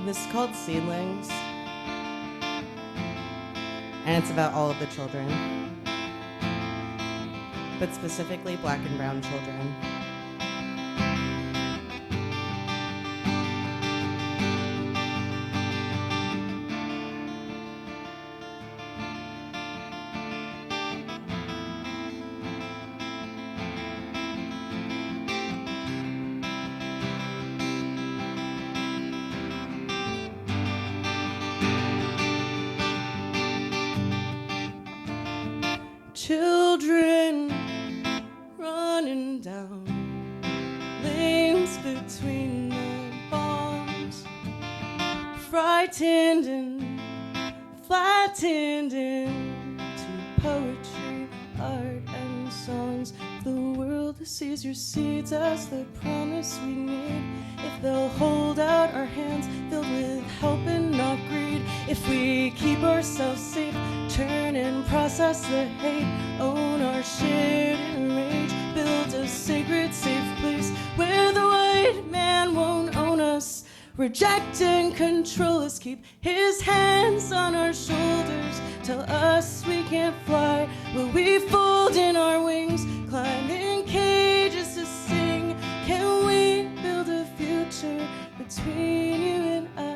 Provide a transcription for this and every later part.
This is called Seedlings, and it's about all of the children, but specifically black and brown children. Children running down lanes between the bombs, frightened and flattened into poetry, art, and songs. The world sees your seeds as the promise we need. If they'll hold out our hands filled with hope and not greed, if we keep ourselves safe, turn and process the hate, own our shared enrage, build a sacred safe place where the white man won't own us, reject and control us, keep his hands on our shoulders, tell us we can't fly, will we fold in our wings, climb in cages to sing, can we build a future between you and I?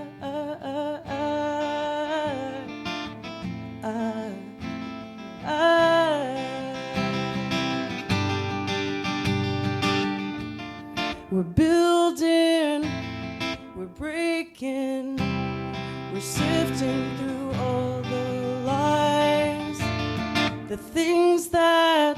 We're building, we're breaking, we're sifting through all the lies, the things that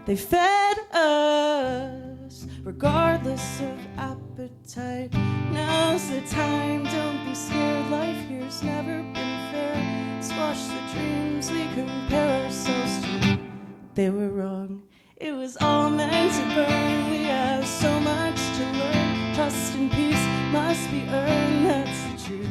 they fed us, regardless of appetite. Now's the time, don't be scared, life here's never been fair. Squash the dreams we compare ourselves to, they were wrong. It was all meant to burn. We have so much to learn. Trust and peace must be earned. That's the truth.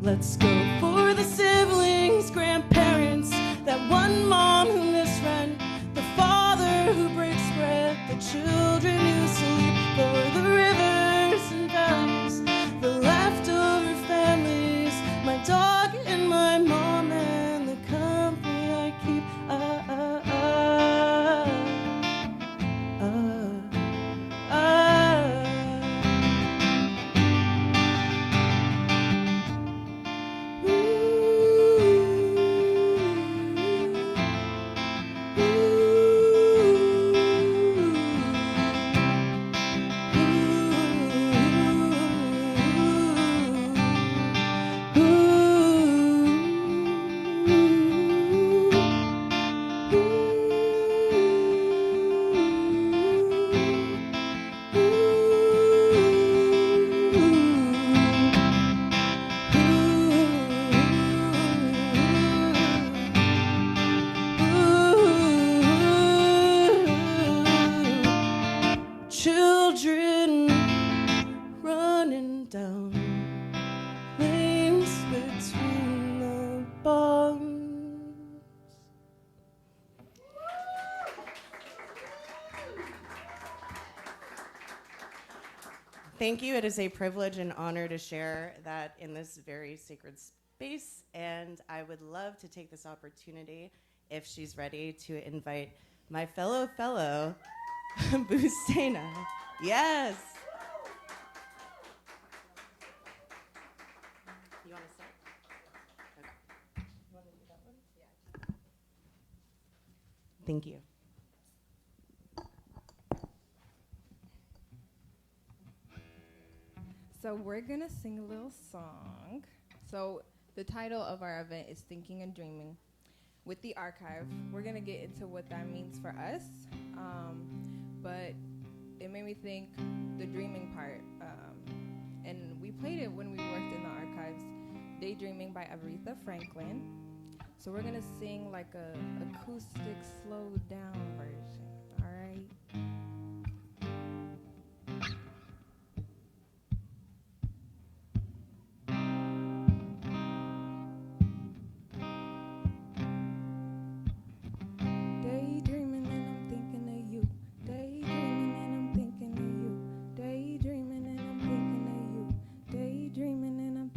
Let's go for the siblings, grandparents, that one mom who missed rent, the father who breaks bread, the children who sleep, for the rivers and valleys, the leftover families, my dog and my mom and the company I keep. Children running down lanes between the bombs. Thank you. It is a privilege and honor to share that in this very sacred space, and I would love to take this opportunity, if she's ready, to invite my fellow Bustena. Yes. You want to start? Okay. You want to do that one? Yeah. Thank you. So we're gonna sing a little song. So the title of our event is Thinking and Dreaming. With the archive, we're gonna get into what that means for us. But it made me think the dreaming part. And we played it when we worked in the archives, Daydreaming by Aretha Franklin. So we're gonna sing like a acoustic slowed down version, all right? Daydreaming and I'm thinking of you. Daydreaming and I'm thinking of you. Daydreaming and I'm thinking of you. Daydreaming and I'm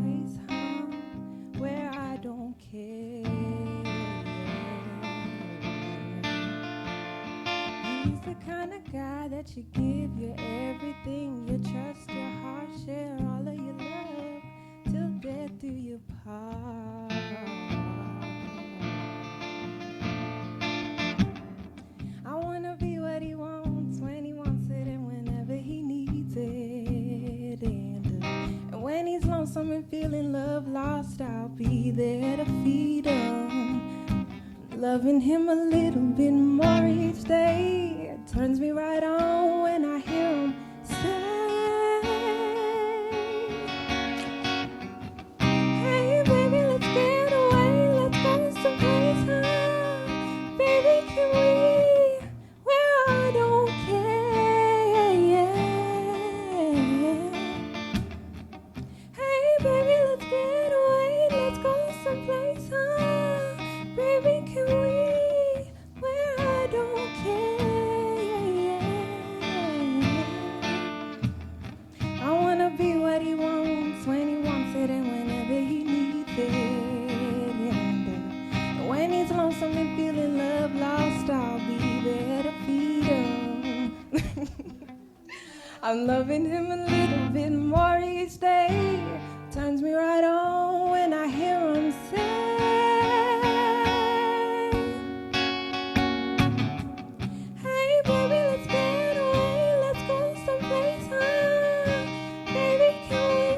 someplace where I don't care. He's the kind of guy that you give you everything, you trust your heart, share all of your love till death do you part. I wanna be what he wants when he wants it and whenever he needs it. And when he's lonesome and feeling love lost, I'll be there to feed him. Loving him a little bit more each day. It turns me right on when I hear him say, hey baby, let's get away, let's go someplace high. Baby, can we, where I don't care, yeah. Hey baby, let's get away, let's go someplace high. Baby, can we, where I don't care, yeah. I wanna be what he wants when he wants it and whenever he needs it. And when he's lonesome and feeling love lost, I'll be there to feed him. I'm loving him a little bit more each day. Turns me right on when I hear him say, hey baby, let's get away, let's go someplace high. Baby, can we,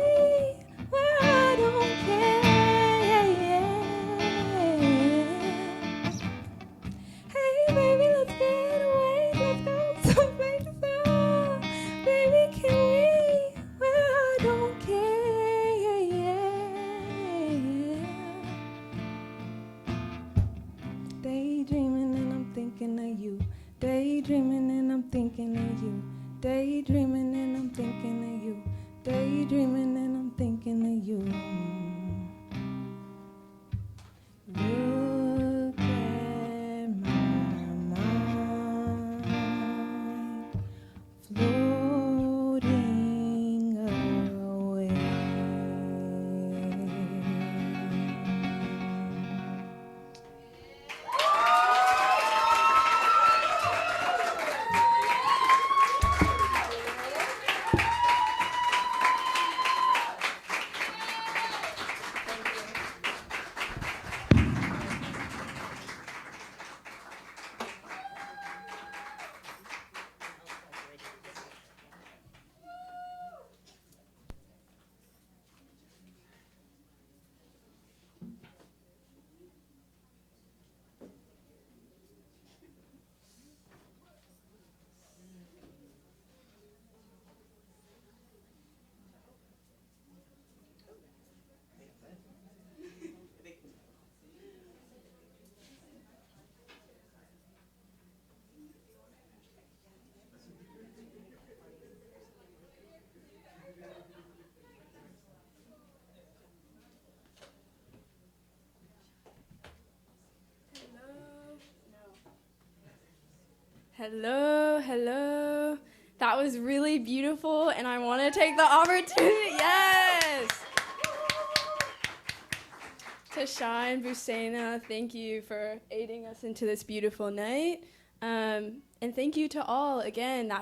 where I don't care, yeah. Hey baby, let's get away, let's go someplace high. Baby, can we, where I don't care, yeah. Daydreaming and I'm thinking of you. Daydreaming and I'm thinking of you. Daydreaming and I'm thinking of you. Daydreaming and I'm thinking of you. Look at my mind floating away. Hello, hello. That was really beautiful, and I want to take the opportunity, yes, to shine. Busaina, thank you for aiding us into this beautiful night. And thank you to all. Again,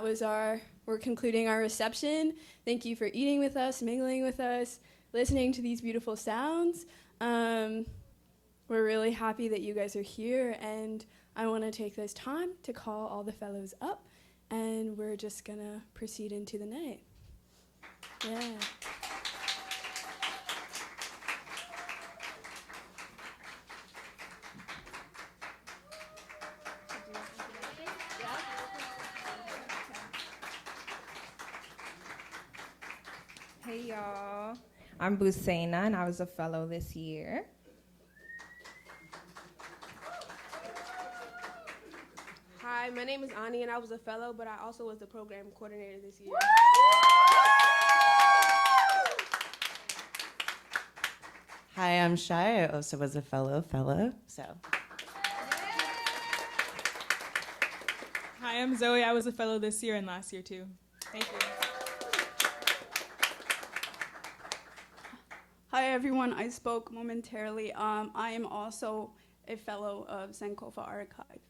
we're concluding our reception. Thank you for eating with us, mingling with us, listening to these beautiful sounds. We're really happy that you guys are here, and I want to take this time to call all the fellows up, and we're just going to proceed into the night. Yeah. Hey y'all, I'm Busaina and I was a fellow this year. Hi, my name is Ani, and I was a fellow, but I also was the program coordinator this year. Hi, I'm Shai. I also was a fellow. So. Hi, I'm Zoe. I was a fellow this year and last year too. Thank you. Hi, everyone. I spoke momentarily. I am also a fellow of Sankofa Archive.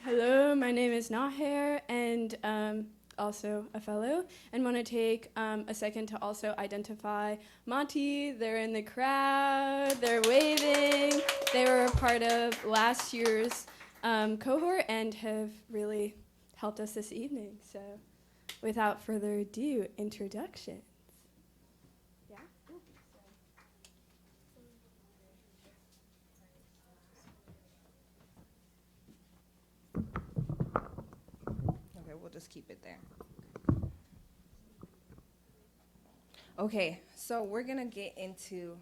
Hello, my name is Naher, and also a fellow, and want to take a second to also identify Mati. They're in the crowd, they're waving. They were a part of last year's cohort and have really helped us this evening. So without further ado, introductions. Yeah? Okay, we'll just keep it there. Okay, so we're gonna get into,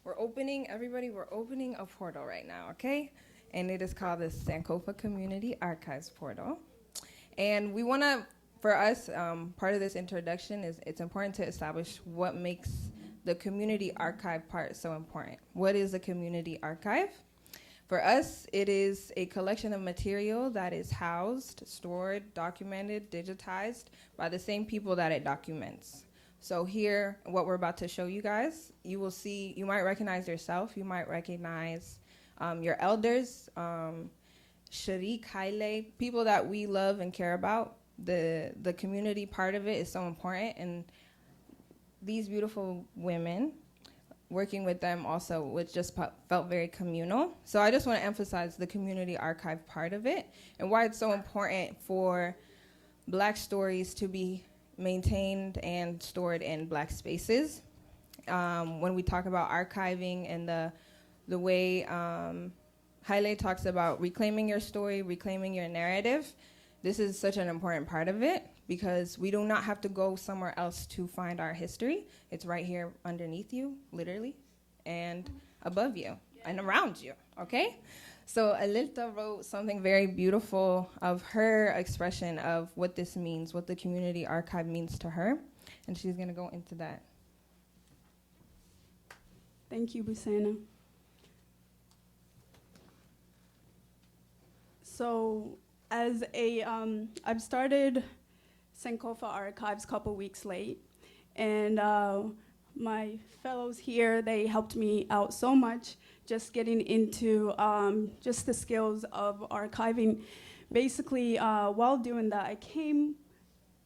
we're opening a portal right now, okay? And it is called the Sankofa Community Archives Portal. And we wanna, for us, part of this introduction is it's important to establish what makes the community archive part so important. What is a community archive? For us, it is a collection of material that is housed, stored, documented, digitized by the same people that it documents. So here, what we're about to show you guys, you will see, you might recognize yourself, you might recognize your elders, Sharik, Haile, people that we love and care about. The community part of it is so important, and these beautiful women, working with them also, which just felt very communal. So I just want to emphasize the community archive part of it and why it's so important for Black stories to be maintained and stored in Black spaces. When we talk about archiving and the way Haile talks about reclaiming your story, reclaiming your narrative, this is such an important part of it because we do not have to go somewhere else to find our history. It's right here underneath you, literally, and above you and around you, okay? So Alilta wrote something very beautiful of her expression of what this means, what the community archive means to her, and she's gonna go into that. Thank you, Busena. So as I've started Sankofa Archives a couple weeks late, and my fellows here, they helped me out so much just getting into just the skills of archiving. Basically, while doing that, I came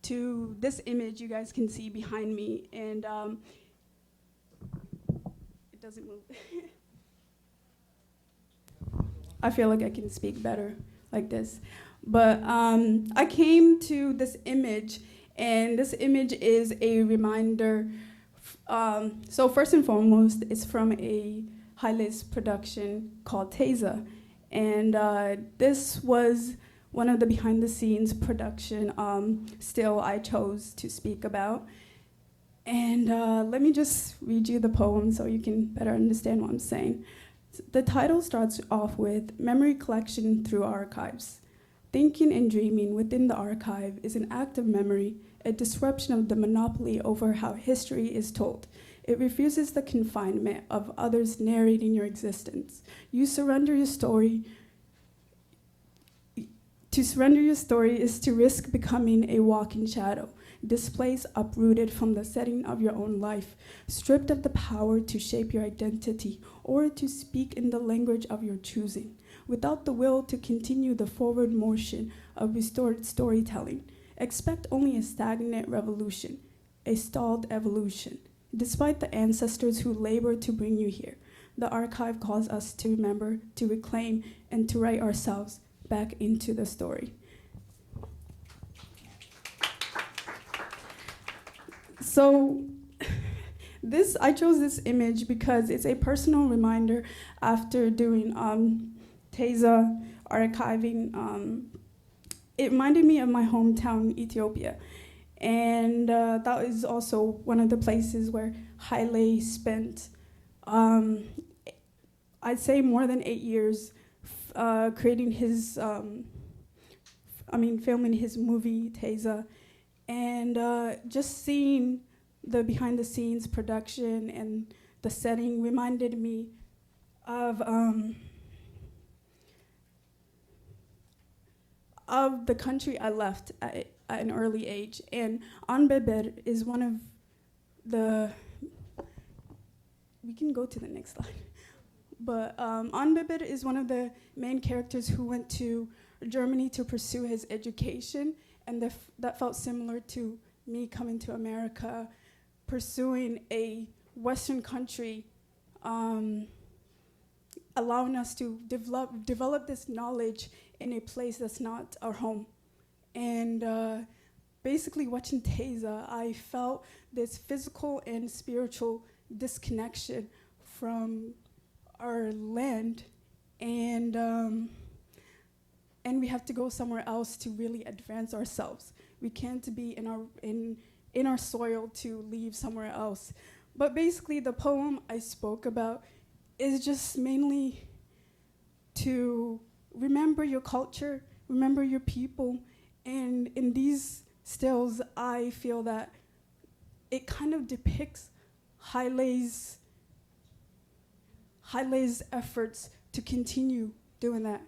to this image you guys can see behind me, and it doesn't move. I feel like I can speak better like this. But I came to this image, and this image is a reminder. So first and foremost, it's from a Haile's production called Teza. And this was one of the behind-the-scenes production still I chose to speak about. And let me just read you the poem so you can better understand what I'm saying. The title starts off with Memory Collection Through Archives. Thinking and dreaming within the archive is an act of memory, a disruption of the monopoly over how history is told. It refuses the confinement of others narrating your existence. You surrender your story. To surrender your story is to risk becoming a walking shadow, displaced, uprooted from the setting of your own life, stripped of the power to shape your identity or to speak in the language of your choosing, without the will to continue the forward motion of restored storytelling. Expect only a stagnant revolution, a stalled evolution. Despite the ancestors who labored to bring you here, the archive calls us to remember, to reclaim, and to write ourselves back into the story. So I chose this image because it's a personal reminder after doing Teza archiving. It reminded me of my hometown, Ethiopia. And that is also one of the places where Haile spent, I'd say more than 8 years creating his, filming his movie, Teza. And just seeing the behind-the-scenes production and the setting reminded me of the country I left at an early age. And Anbeber is one of the, we can go to the next slide. But Anbeber is one of the main characters who went to Germany to pursue his education, and that felt similar to me coming to America, pursuing a Western country, allowing us to develop this knowledge in a place that's not our home. And basically watching Teza, I felt this physical and spiritual disconnection from our land, and we have to go somewhere else to really advance ourselves. We can't be in our soil to leave somewhere else. But basically the poem I spoke about is just mainly to remember your culture, remember your people, and in these stills I feel that it kind of depicts Haile's efforts to continue doing that.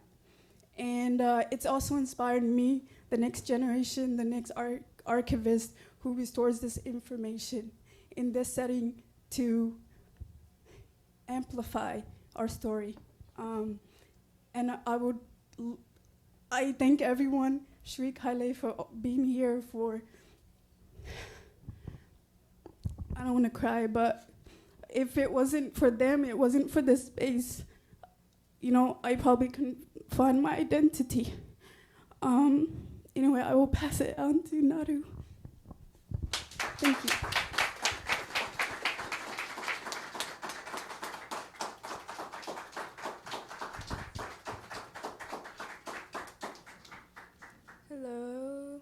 And it's also inspired me, the next generation, the next archivist who restores this information in this setting to amplify our story. And I thank everyone, Shriek Haile, for being here, for, I don't want to cry, but if it wasn't for them, it wasn't for this space, I probably couldn't find my identity. Anyway, I will pass it on to Naru. Thank you. Hello.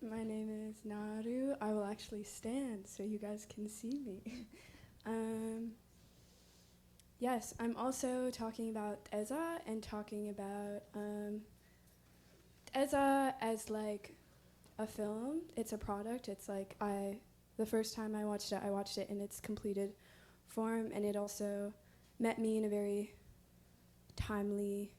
My name is Naru. I will actually stand so you guys can see me. Yes, I'm also talking about Eza and talking about Eza as like a film. It's a product. It's like the first time I watched it in its completed form, and it also met me in a very timely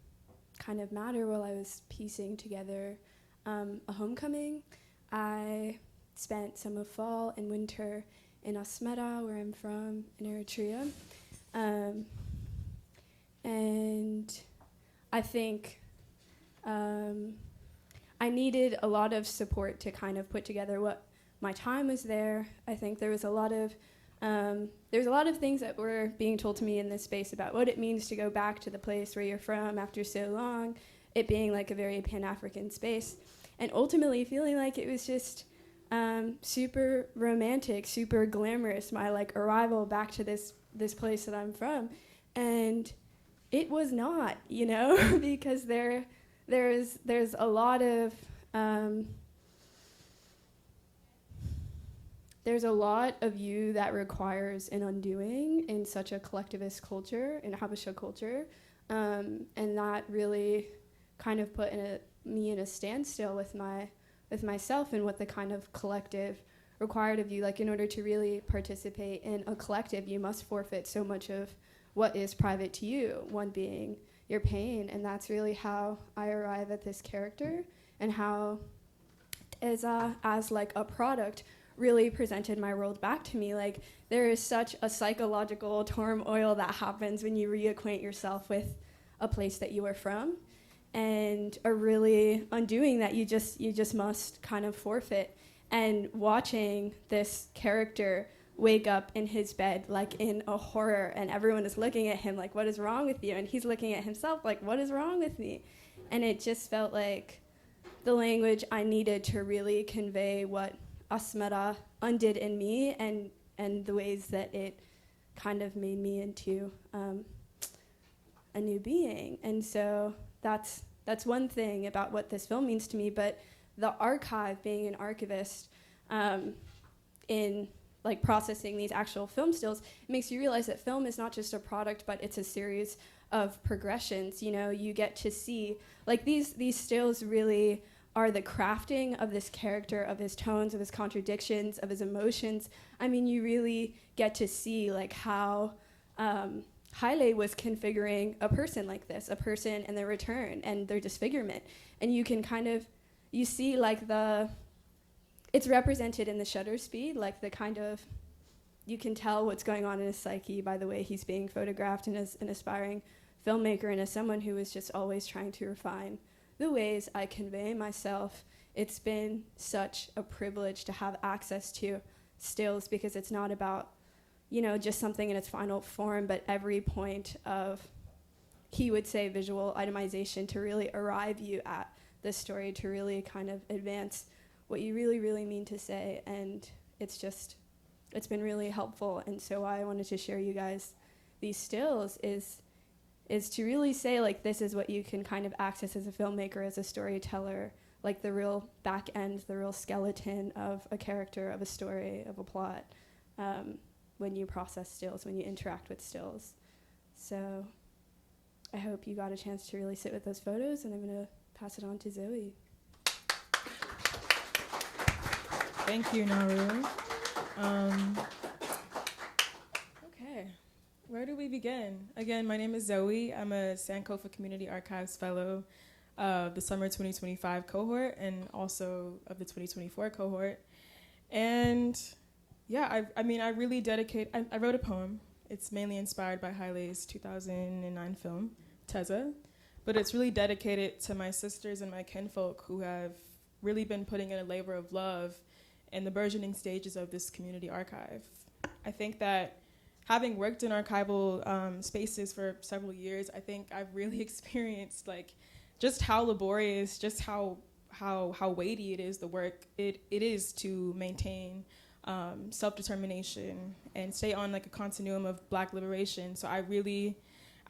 kind of matter while I was piecing together a homecoming. I spent some of fall and winter in Asmara, where I'm from, in Eritrea. And I think I needed a lot of support to kind of put together what my time was there. I think there was a lot of things that were being told to me in this space about what it means to go back to the place where you're from after so long, it being like a very Pan-African space, and ultimately feeling like it was just super romantic, super glamorous, my like arrival back to this place that I'm from. And it was not, because there's a lot of there's a lot of you that requires an undoing in such a collectivist culture, in Habesha culture, and that really kind of put me in a standstill with myself and what the kind of collective required of you. Like, in order to really participate in a collective, you must forfeit so much of what is private to you, one being your pain. And that's really how I arrive at this character, and how Eza, as like a product, really presented my world back to me. Like, there is such a psychological turmoil that happens when you reacquaint yourself with a place that you are from, and a really undoing that you just must kind of forfeit. And watching this character wake up in his bed like in a horror, and everyone is looking at him like, what is wrong with you? And he's looking at himself like, what is wrong with me? And it just felt like the language I needed to really convey what Asmara undid in me, and the ways that it kind of made me into a new being. And so that's one thing about what this film means to me. But the archive, being an archivist, in like processing these actual film stills, it makes you realize that film is not just a product, but it's a series of progressions. You get to see like these stills really are the crafting of this character, of his tones, of his contradictions, of his emotions. I mean, you really get to see like how Haile was configuring a person like this, a person and their return and their disfigurement. And you can kind of, you see like it's represented in the shutter speed, like the kind of, you can tell what's going on in his psyche by the way he's being photographed, and as an aspiring filmmaker and as someone who is just always trying to refine the ways I convey myself. It's been such a privilege to have access to stills, because it's not about, just something in its final form, but every point of, he would say, visual itemization to really arrive you at the story, to really kind of advance what you really, really mean to say. And it's been really helpful. And so why I wanted to share you guys these stills is to really say, like, this is what you can kind of access as a filmmaker, as a storyteller, like the real back end, the real skeleton of a character, of a story, of a plot, when you process stills, when you interact with stills. So I hope you got a chance to really sit with those photos, and I'm going to pass it on to Zoe. Thank you, Naru. Okay, where do we begin? Again, my name is Zoe. I'm a Sankofa Community Archives Fellow of the Summer 2025 cohort and also of the 2024 cohort. And yeah, I really dedicate, I wrote a poem. It's mainly inspired by Haile's 2009 film, Teza, but it's really dedicated to my sisters and my kinfolk who have really been putting in a labor of love in the burgeoning stages of this community archive. I think that having worked in archival spaces for several years, I think I've really experienced like just how laborious, just how weighty it is, the work it is to maintain self-determination and stay on like a continuum of Black liberation. So I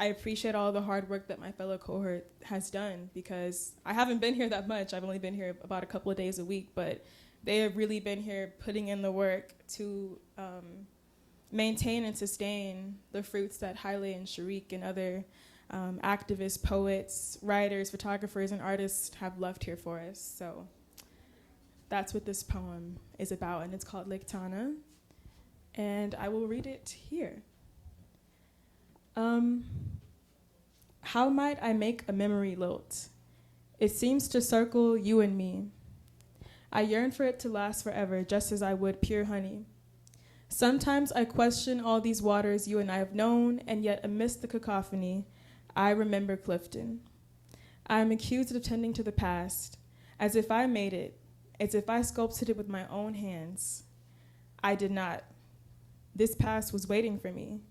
appreciate all the hard work that my fellow cohort has done, because I haven't been here that much. I've only been here about a couple of days a week, but they have really been here putting in the work to maintain and sustain the fruits that Haile and Sharik and other activists, poets, writers, photographers, and artists have left here for us. So that's what this poem is about, and it's called Lake Tana, and I will read it here. How might I make a memory lilt? It seems to circle you and me. I yearn for it to last forever, just as I would pure honey. Sometimes I question all these waters you and I have known, and yet amidst the cacophony, I remember Clifton. I am accused of tending to the past, as if I made it, as if I sculpted it with my own hands. I did not. This past was waiting for me.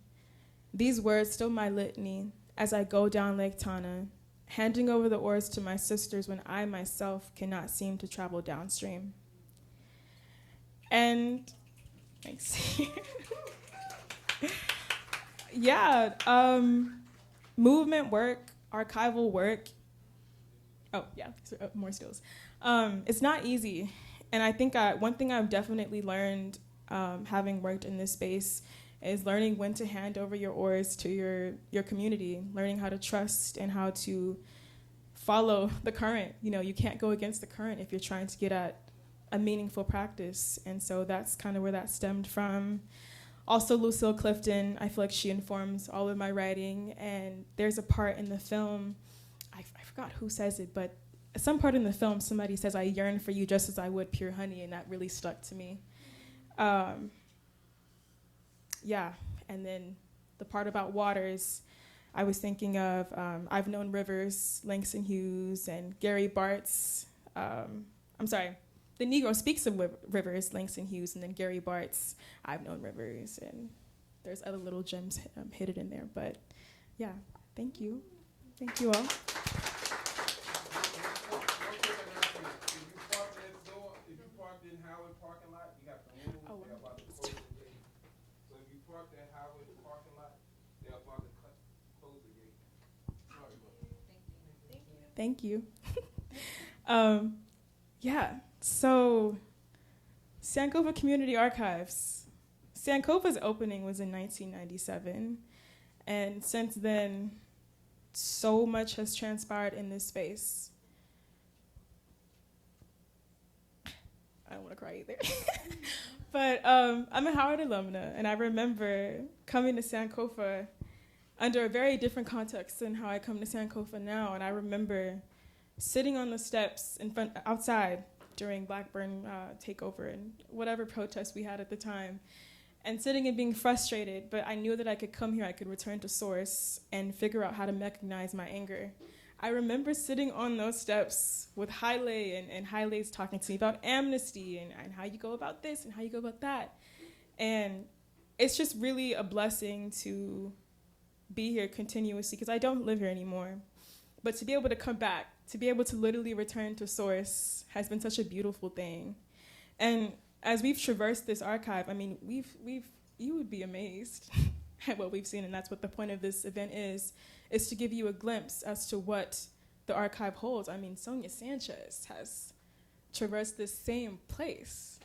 These words still my litany as I go down Lake Tana, handing over the oars to my sisters when I myself cannot seem to travel downstream. And thanks. Yeah, movement work, archival work. Oh yeah, more stills. It's not easy, and I think one thing I've definitely learned, having worked in this space, is learning when to hand over your oars to your community, learning how to trust and how to follow the current. You can't go against the current if you're trying to get at a meaningful practice, and so that's kind of where that stemmed from. Also, Lucille Clifton, I feel like she informs all of my writing, and there's a part in the film, I forgot who says it, but at some part in the film, somebody says, I yearn for you just as I would pure honey, and that really stuck to me. Yeah, and then the part about waters, I was thinking of, I've known rivers, Langston Hughes, and Gary Bart's, the Negro speaks of rivers, Langston Hughes, and then Gary Bart's I've Known Rivers, and there's other little gems hidden in there. But yeah, thank you. Thank you all. If you parked in Howard parking lot, you got to move. They're about to close the gate. So if you parked in Howard parking lot, they're about to close the gate. Sorry about that. Thank you. Yeah. So, Sankofa Community Archives. Sankofa's opening was in 1997, and since then, so much has transpired in this space. I don't want to cry either. But I'm a Howard alumna, and I remember coming to Sankofa under a very different context than how I come to Sankofa now. And I remember sitting on the steps outside during Blackburn takeover and whatever protest we had at the time, and sitting and being frustrated, but I knew that I could come here, I could return to source and figure out how to recognize my anger. I remember sitting on those steps with Haile, and Haile's talking to me about amnesty and how you go about this and how you go about that. And it's just really a blessing to be here continuously, because I don't live here anymore. But to be able to come back, to be able to literally return to source has been such a beautiful thing. And as we've traversed this archive, I mean, you would be amazed at what we've seen, and that's what the point of this event is to give you a glimpse as to what the archive holds. I mean, Sonia Sanchez has traversed this same place,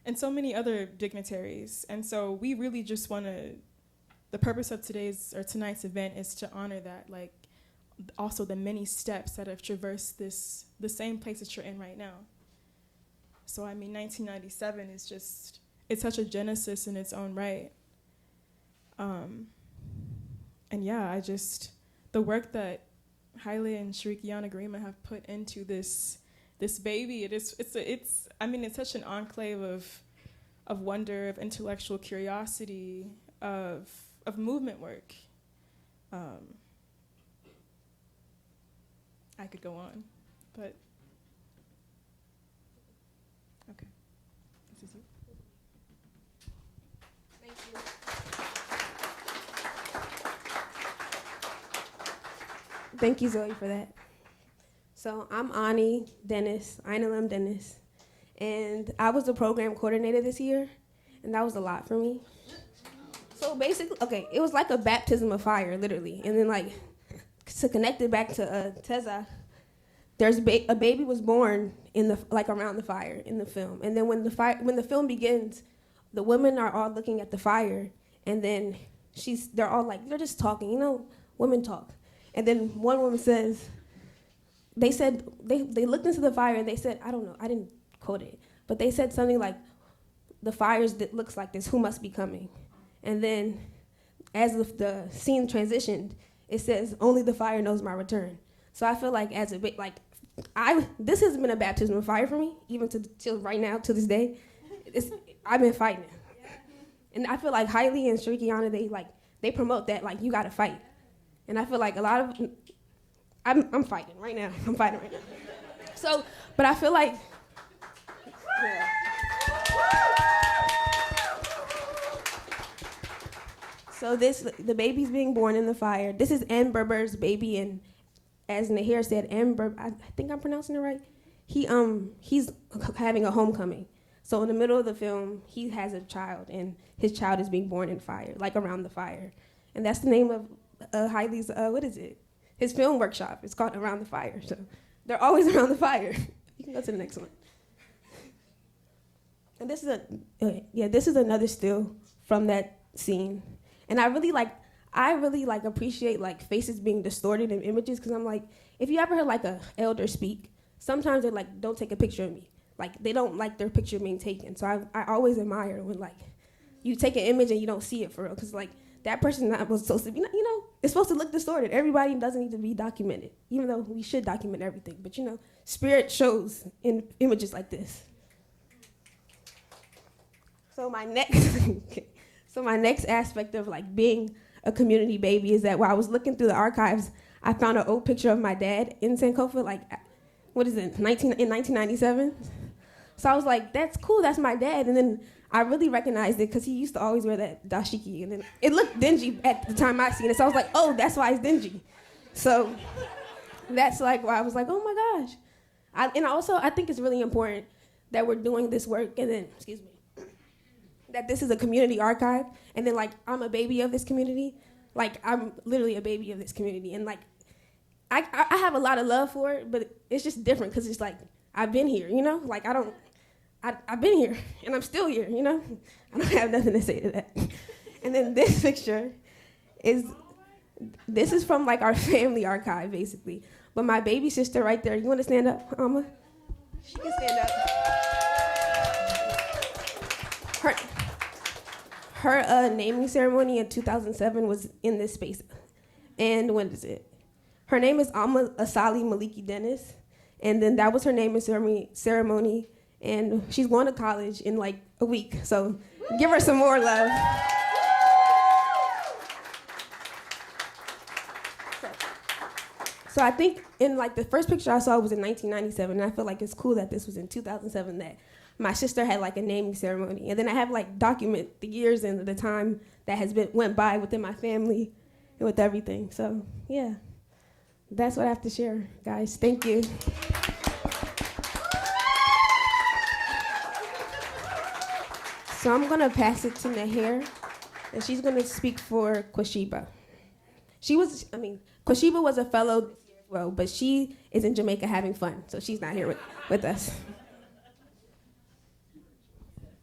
and so many other dignitaries. And so we really just want to, the purpose of tonight's event is to honor that, like, also the many steps that have traversed the same place that you're in right now. So I mean, 1997 is just, it's such a genesis in its own right. And yeah, the work that Haile and Shirikiana Garima have put into this baby, it's such an enclave of wonder, of intellectual curiosity, of movement work. I could go on, but okay. This is you. Thank you. Thank you, Zoe, for that. So I'm Ani Dennis, Ainalem Dennis, and I was the program coordinator this year, and that was a lot for me. So basically, okay, it was like a baptism of fire, literally. And then, like, to connect it back to Teza, there's a baby was born in the around the fire in the film, and then when the film begins, the women are all looking at the fire, and then they're all like, they're just talking, women talk, and then one woman says, they looked into the fire and they said, I don't know, I didn't quote it, but they said something like, the fires that looks like this, who must be coming? And then as the scene transitioned, it says, only the fire knows my return. So I feel like this has been a baptism of fire for me, even till right now, to this day. I've been fighting it. And I feel like Haile and Shirikiana, they promote that, like, you gotta fight. And I feel like a lot of, I'm fighting right now. I'm fighting right now. So, but I feel like, yeah. So the baby's being born in the fire. This is M. Berber's baby, and as Nahir said, M. Berber, I think I'm pronouncing it right. He's having a homecoming. So in the middle of the film, he has a child, and his child is being born in fire, like around the fire. And that's the name of Haile's, his film workshop. It's called Around the Fire. So they're always around the fire. You can go to the next one. And this is another still from that scene. And I really appreciate like faces being distorted in images, because I'm like, if you ever heard like a elder speak, sometimes they're like, don't take a picture of me. Like, they don't like their picture being taken. So I always admire when like you take an image and you don't see it for real, because like that person was supposed to be, it's supposed to look distorted. Everybody doesn't need to be documented, even though we should document everything. But spirit shows in images like this. So my next aspect of like being a community baby is that while I was looking through the archives, I found an old picture of my dad in Sankofa, like, what is it, in 1997? So I was like, that's cool, that's my dad. And then I really recognized it because he used to always wear that dashiki. And then it looked dingy at the time I seen it. So I was like, oh, that's why it's dingy. So that's like why I was like, oh my gosh. I think it's really important that we're doing this work, and then, that this is a community archive, and then like I'm a baby of this community. Like, I'm literally a baby of this community, and like I have a lot of love for it, but it's just different because it's like I've been here, like I've been here and I'm still here, I don't have nothing to say to that. And then this picture is from like our family archive basically, but my baby sister right there, you want to stand up, Alma? She can stand up. Her naming ceremony in 2007 was in this space. And when is it? Her name is Alma Asali Maliki Dennis. And then that was her naming ceremony. And she's going to college in like a week. So give her some more love. So I think in like the first picture I saw was in 1997, and I feel like it's cool that this was in 2007 that my sister had like a naming ceremony, and then I have like document the years and the time that has went by within my family and with everything. So yeah, that's what I have to share, guys. Thank you. So I'm gonna pass it to Naher, and she's gonna speak for Kwashiba. Kwashiba was a fellow this year as well, but she is in Jamaica having fun, so she's not here with us.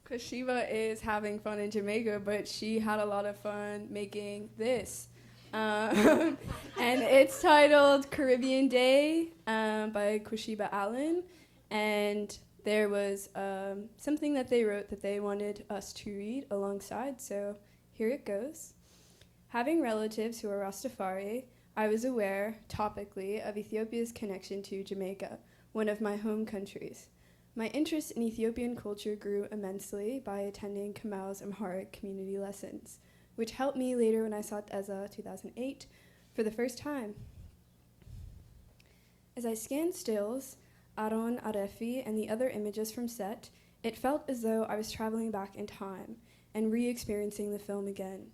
Kwashiba is having fun in Jamaica, but she had a lot of fun making this. And it's titled Caribbean Day by Kwashiba Allen. And there was something that they wrote that they wanted us to read alongside, so here it goes. Having relatives who are Rastafari, I was aware, topically, of Ethiopia's connection to Jamaica, one of my home countries. My interest in Ethiopian culture grew immensely by attending Kamal's Amharic community lessons, which helped me later when I saw Teza 2008 for the first time. As I scanned stills, Aron Arefi, and the other images from set, it felt as though I was traveling back in time and re-experiencing the film again.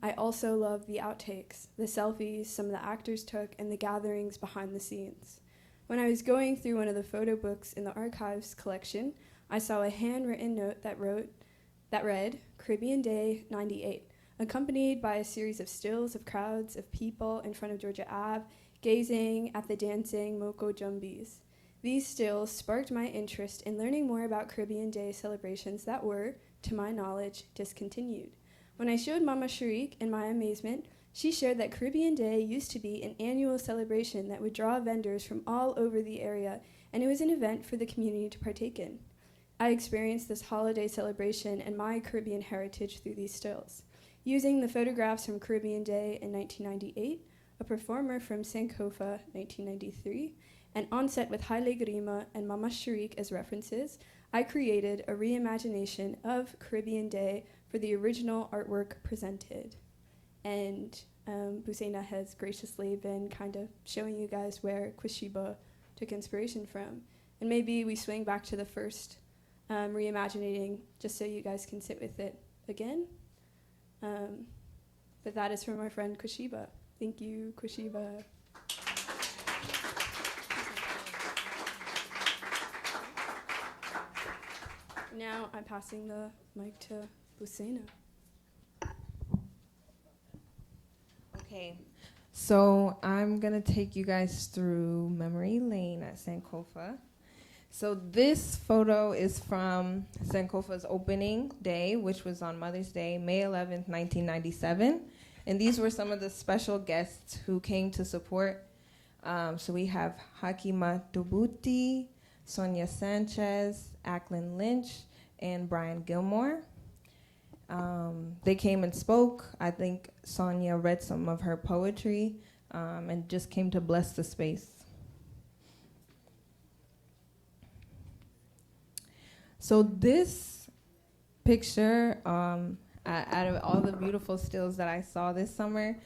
I also loved the outtakes, the selfies some of the actors took, and the gatherings behind the scenes. When I was going through one of the photo books in the archives collection, I saw a handwritten note that read, Caribbean Day 98, accompanied by a series of stills of crowds of people in front of Georgia Ave, gazing at the dancing Moko Jumbis. These stills sparked my interest in learning more about Caribbean Day celebrations that were, to my knowledge, discontinued. When I showed Mama Sharik, in my amazement, she shared that Caribbean Day used to be an annual celebration that would draw vendors from all over the area, and it was an event for the community to partake in. I experienced this holiday celebration and my Caribbean heritage through these stills. Using the photographs from Caribbean Day in 1998, a performer from Sankofa 1993, and on set with Haile Grima and Mama Sharik as references, I created a reimagination of Caribbean Day for the original artwork presented. And Busaina has graciously been kind of showing you guys where Kwashiba took inspiration from. And maybe we swing back to the first reimagining just so you guys can sit with it again. But that is from our friend Kwashiba. Thank you, Kwashiba. Now I'm passing the mic to Busaina. Okay, so I'm gonna take you guys through memory lane at Sankofa. So this photo is from Sankofa's opening day, which was on Mother's Day, May 11th, 1997. And these were some of the special guests who came to support. So we have Hakima Dubuti, Sonia Sanchez, Acklin Lynch, and Brian Gilmore. They came and spoke. I think Sonia read some of her poetry and just came to bless the space. So this picture, out of all the beautiful stills that I saw this summer,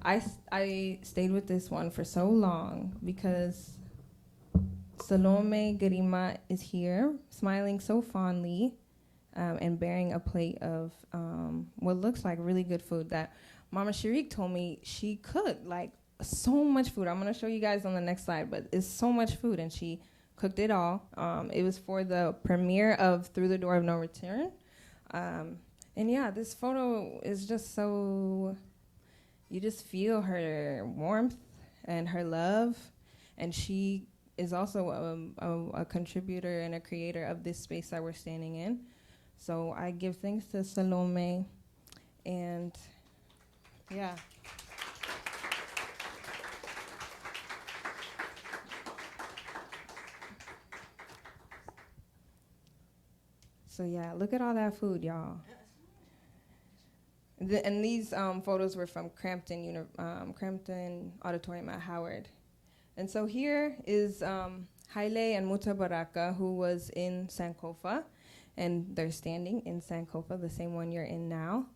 I stayed with this one for so long because Salome Garima is here, smiling so fondly and bearing a plate of what looks like really good food that Mama Sharik told me she cooked, like so much food. I'm going to show you guys on the next slide, but it's so much food, and she cooked it all. It was for the premiere of Through the Door of No Return. And yeah, this photo is just so, you just feel her warmth and her love, and she is also a contributor and a creator of this space that we're standing in. So I give thanks to Salome, and yeah. So yeah, look at all that food, y'all. And these photos were from Crampton Auditorium at Howard. And so here is Haile and Mutabaraka, who was in Sankofa, and they're standing in Sankofa, the same one you're in now.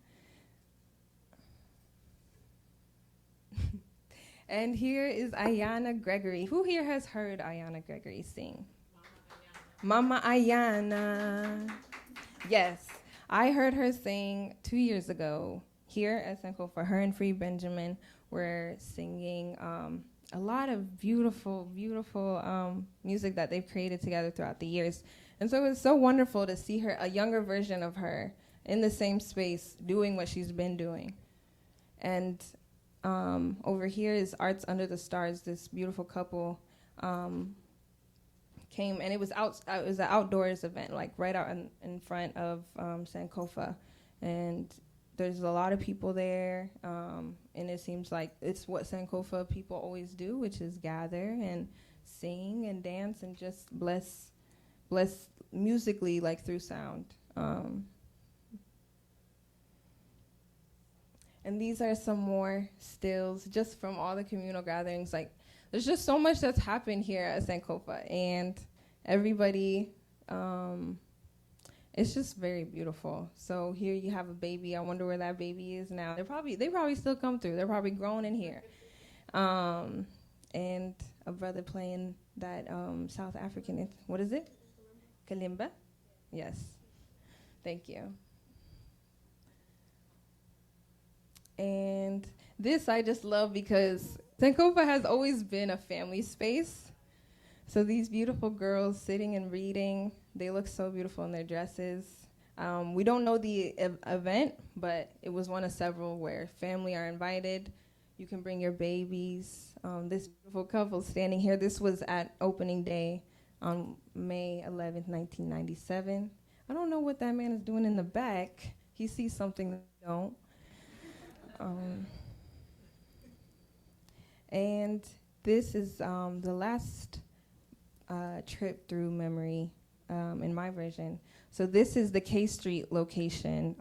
And here is Ayana Gregory. Who here has heard Ayana Gregory sing? Mama Ayana. Yes, I heard her sing 2 years ago here at Sankofa. Her and Free Benjamin were singing a lot of beautiful, beautiful music that they've created together throughout the years. And so it was so wonderful to see her, a younger version of her, in the same space doing what she's been doing. And over here is Arts Under the Stars. This beautiful couple came, and it was an outdoors event, like right out in front of Sankofa, and there's a lot of people there, and it seems like it's what Sankofa people always do, which is gather and sing and dance and just bless musically, like through sound. And these are some more stills just from all the communal gatherings. Like, there's just so much that's happened here at Sankofa, and everybody, it's just very beautiful. So here you have a baby. I wonder where that baby is now. They probably still come through. They're probably grown in here. And a brother playing that South African, what is it? Kalimba? Yes. Thank you. And this I just love because Sankofa has always been a family space. So these beautiful girls sitting and reading, they look so beautiful in their dresses. We don't know the event, but it was one of several where family are invited. You can bring your babies. This beautiful couple standing here, this was at opening day on May 11th, 1997. I don't know what that man is doing in the back. He sees something that we don't. And this is the last trip through memory in my version. So this is the K Street location.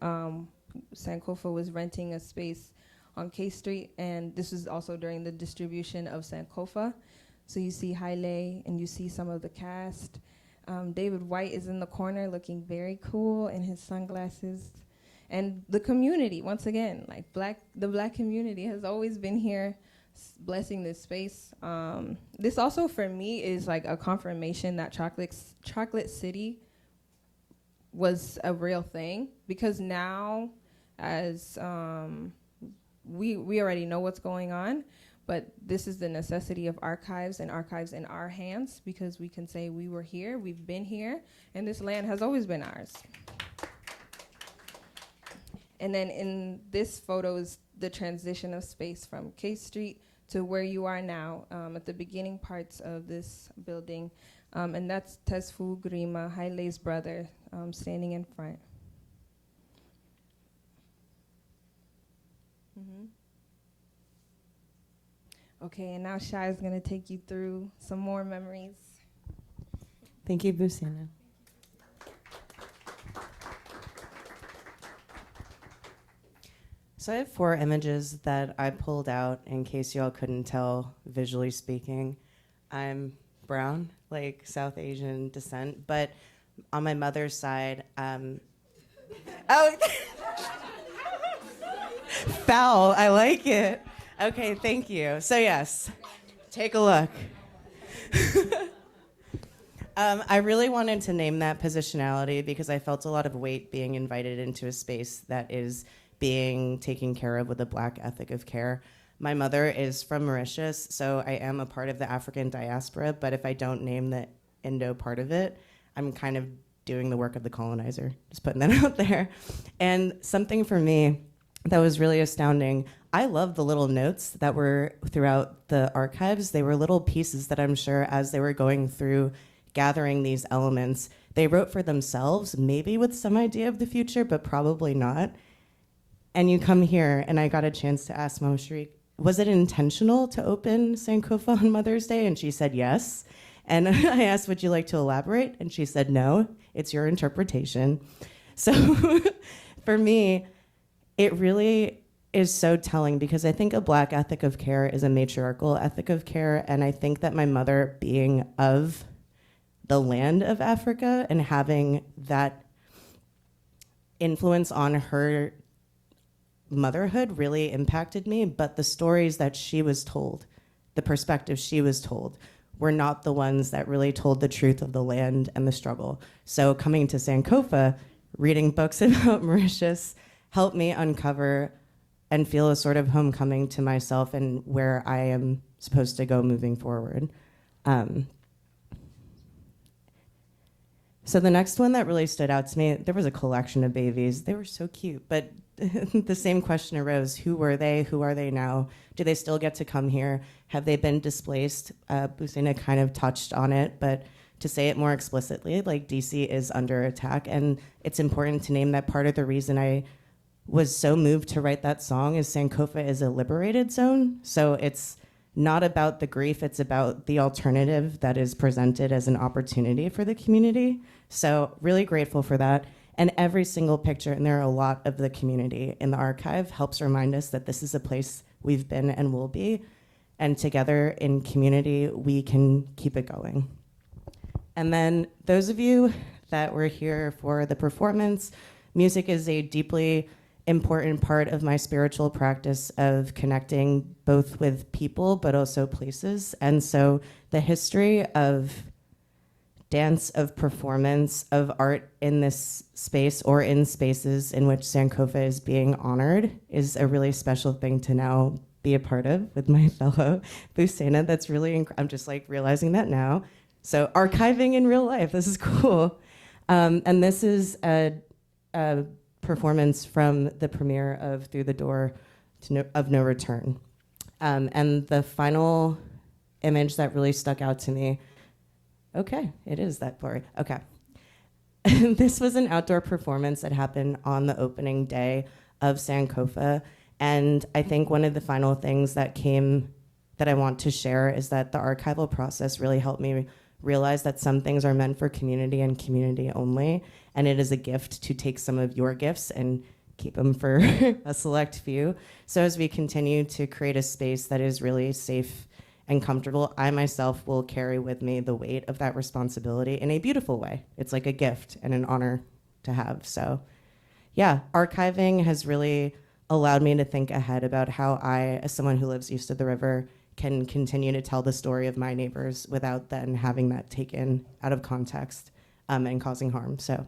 Sankofa was renting a space on K Street, and this is also during the distribution of Sankofa. So you see Haile, and you see some of the cast. David White is in the corner looking very cool in his sunglasses. And the community, once again, like the black community has always been here blessing this space. This also for me is like a confirmation that Chocolate City was a real thing, because now as we already know what's going on, but this is the necessity of archives and archives in our hands, because we can say we were here, we've been here, and this land has always been ours. And then in this photo is the transition of space from K Street to where you are now, at the beginning parts of this building. And that's Tesfu Grima, Haile's brother, standing in front. Mm-hmm. Okay, and now Shai is going to take you through some more memories. Thank you, Busina. So I have 4 images that I pulled out in case y'all couldn't tell, visually speaking. I'm brown, like South Asian descent, but on my mother's side, oh, foul, I like it. Okay, thank you. So yes, take a look. I really wanted to name that positionality because I felt a lot of weight being invited into a space that is being taken care of with a Black ethic of care. My mother is from Mauritius, so I am a part of the African diaspora, but if I don't name the Indo part of it, I'm kind of doing the work of the colonizer, just putting that out there. And something for me that was really astounding, I love the little notes that were throughout the archives. They were little pieces that I'm sure as they were going through gathering these elements, they wrote for themselves, maybe with some idea of the future, but probably not. And you come here, and I got a chance to ask Mama Sharik, was it intentional to open Sankofa on Mother's Day? And she said yes. And I asked, would you like to elaborate? And she said, no, it's your interpretation. So for me, it really is so telling because I think a Black ethic of care is a matriarchal ethic of care, and I think that my mother being of the land of Africa and having that influence on her motherhood really impacted me, but the stories that she was told, the perspective she was told, were not the ones that really told the truth of the land and the struggle. So coming to Sankofa, reading books about Mauritius helped me uncover and feel a sort of homecoming to myself and where I am supposed to go moving forward. So the next one that really stood out to me, there was a collection of babies. They were so cute, but the same question arose: who were they? Who are they now? Do they still get to come here? Have they been displaced? Busina kind of touched on it, but to say it more explicitly, like DC is under attack, and it's important to name that part of the reason I was so moved to write that song is Sankofa is a liberated zone. So it's not about the grief, it's about the alternative that is presented as an opportunity for the community. So really grateful for that. And every single picture, and there are a lot of the community in the archive, helps remind us that this is a place we've been and will be. And together in community, we can keep it going. And then those of you that were here for the performance, music is a deeply important part of my spiritual practice of connecting both with people but also places. And so the history of dance, of performance, of art in this space or in spaces in which Sankofa is being honored is a really special thing to now be a part of with my fellow Busena. That's really, I'm just like realizing that now. So archiving in real life, this is cool. And this is a performance from the premiere of Through the Door of No Return. And the final image that really stuck out to me, okay, it is that blurry, okay. This was an outdoor performance that happened on the opening day of Sankofa. And I think one of the final things that I want to share is that the archival process really helped me realize that some things are meant for community and community only, and it is a gift to take some of your gifts and keep them for a select few. So as we continue to create a space that is really safe and comfortable, I myself will carry with me the weight of that responsibility in a beautiful way. It's like a gift and an honor to have. So yeah, archiving has really allowed me to think ahead about how I, as someone who lives east of the river, can continue to tell the story of my neighbors without then having that taken out of context and causing harm. So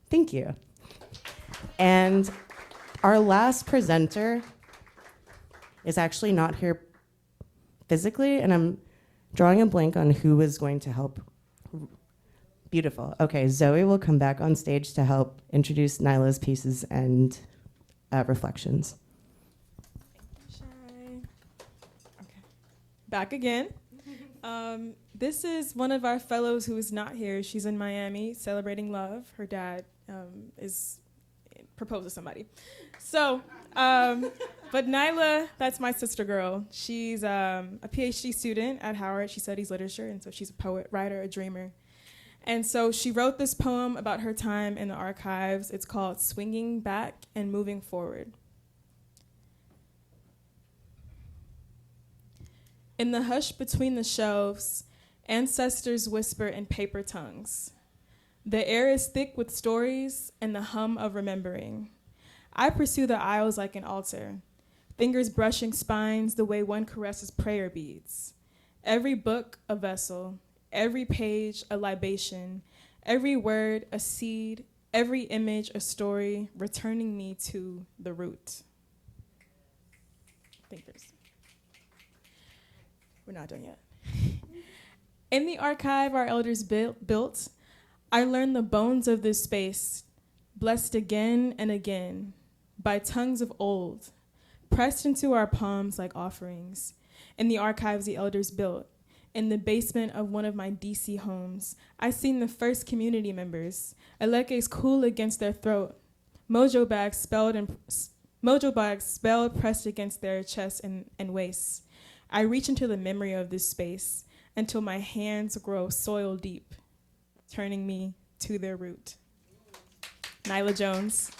thank you. And our last presenter is actually not here physically, and I'm drawing a blank on who is going to help. Beautiful. Okay, Zoe will come back on stage to help introduce Nyla's pieces and reflections. Back again. This is one of our fellows who is not here. She's in Miami celebrating love. Her dad is proposed to somebody. So, but Nyla, that's my sister girl. She's a PhD student at Howard. She studies literature, and so she's a poet, writer, a dreamer. And so she wrote this poem about her time in the archives. It's called Swinging Back and Moving Forward. In the hush between the shelves, ancestors whisper in paper tongues. The air is thick with stories and the hum of remembering. I pursue the aisles like an altar, fingers brushing spines the way one caresses prayer beads. Every book a vessel, every page a libation, every word a seed, every image a story, returning me to the root. Thinkers. We're not done yet. In the archive our elders built, I learned the bones of this space, blessed again and again by tongues of old, pressed into our palms like offerings. In the archives the elders built, in the basement of one of my DC homes, I seen the first community members, Eleke's cool against their throat, mojo bags spelled pressed against their chests and waists. I reach into the memory of this space until my hands grow soil deep, turning me to their root. Nyla Jones.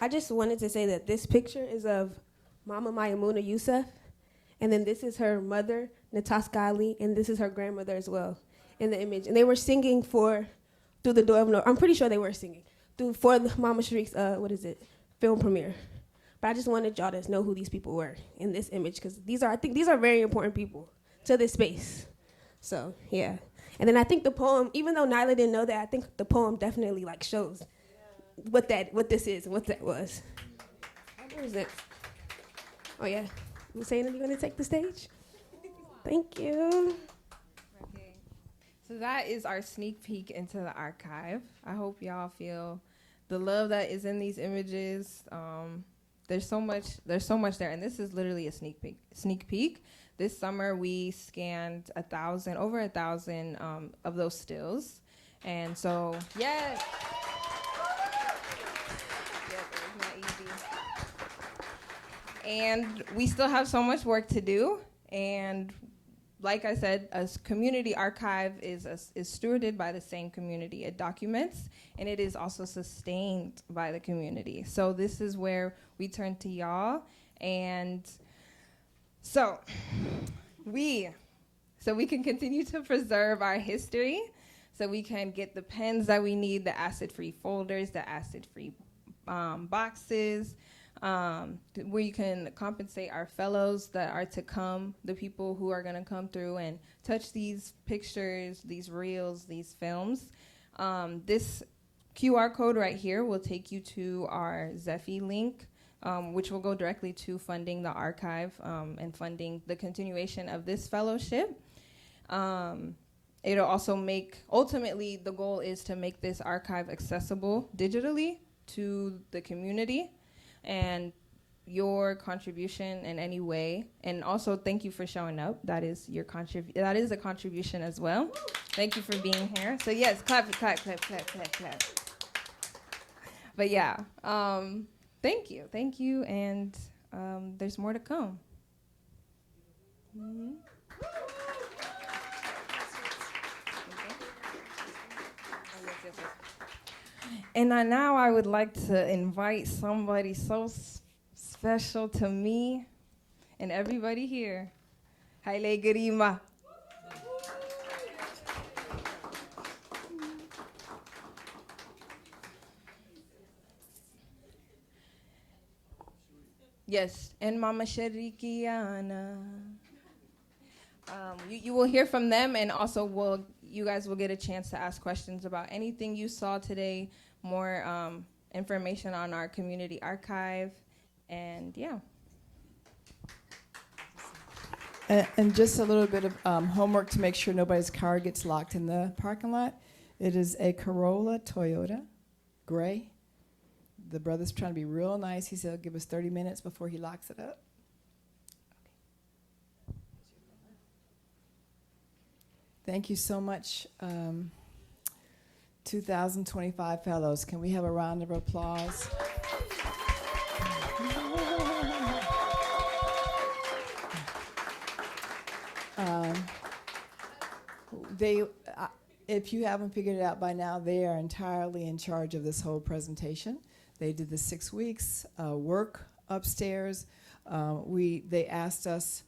I just wanted to say that this picture is of Mama Mayamuna Youssef, and then this is her mother, Nataska Ali, and this is her grandmother as well in the image. And they were singing through the door of no. I'm pretty sure they were singing for the Mama Sharik's film premiere. But I just wanted y'all to know who these people were in this image, because I think these are very important people to this space. So yeah. And then I think the poem, even though Nyla didn't know that, I think the poem definitely like shows what this is and what that was. Where is it? Oh yeah. Hussein, are you gonna take the stage? Thank you. Okay. So that is our sneak peek into the archive. I hope y'all feel the love that is in these images. There's so much there, and this is literally a sneak peek. This summer we scanned over 1,000 of those stills, and so yes. Yep, it was not easy. And we still have so much work to do, and like I said, a community archive is stewarded by the same community. It documents, and it is also sustained by the community. So this is where we turn to y'all, and so we can continue to preserve our history, so we can get the pens that we need, the acid-free folders, the acid-free boxes, where you can compensate our fellows that are to come, the people who are going to come through and touch these pictures, these reels, these films. This QR code right here will take you to our Zephy link, which will go directly to funding the archive and funding the continuation of this fellowship. It'll also ultimately the goal is to make this archive accessible digitally to the community. And your contribution in any way, and also thank you for showing up. That is that is a contribution as well. Thank you for being here. So yes, clap, clap, clap, clap, clap, clap. But yeah, thank you, and there's more to come. Mm-hmm. And now I would like to invite somebody so special to me and everybody here. Haile Garima. Yes, and Mama Sharikiana. You will hear from them, and also you guys will get a chance to ask questions about anything you saw today, more information on our community archive, and yeah. And just a little bit of homework to make sure nobody's car gets locked in the parking lot. It is a Corolla Toyota, gray. The brother's trying to be real nice. He said he'll give us 30 minutes before he locks it up. Thank you so much, 2025 fellows. Can we have a round of applause? If you haven't figured it out by now, they are entirely in charge of this whole presentation. They did the 6 weeks work upstairs. They asked us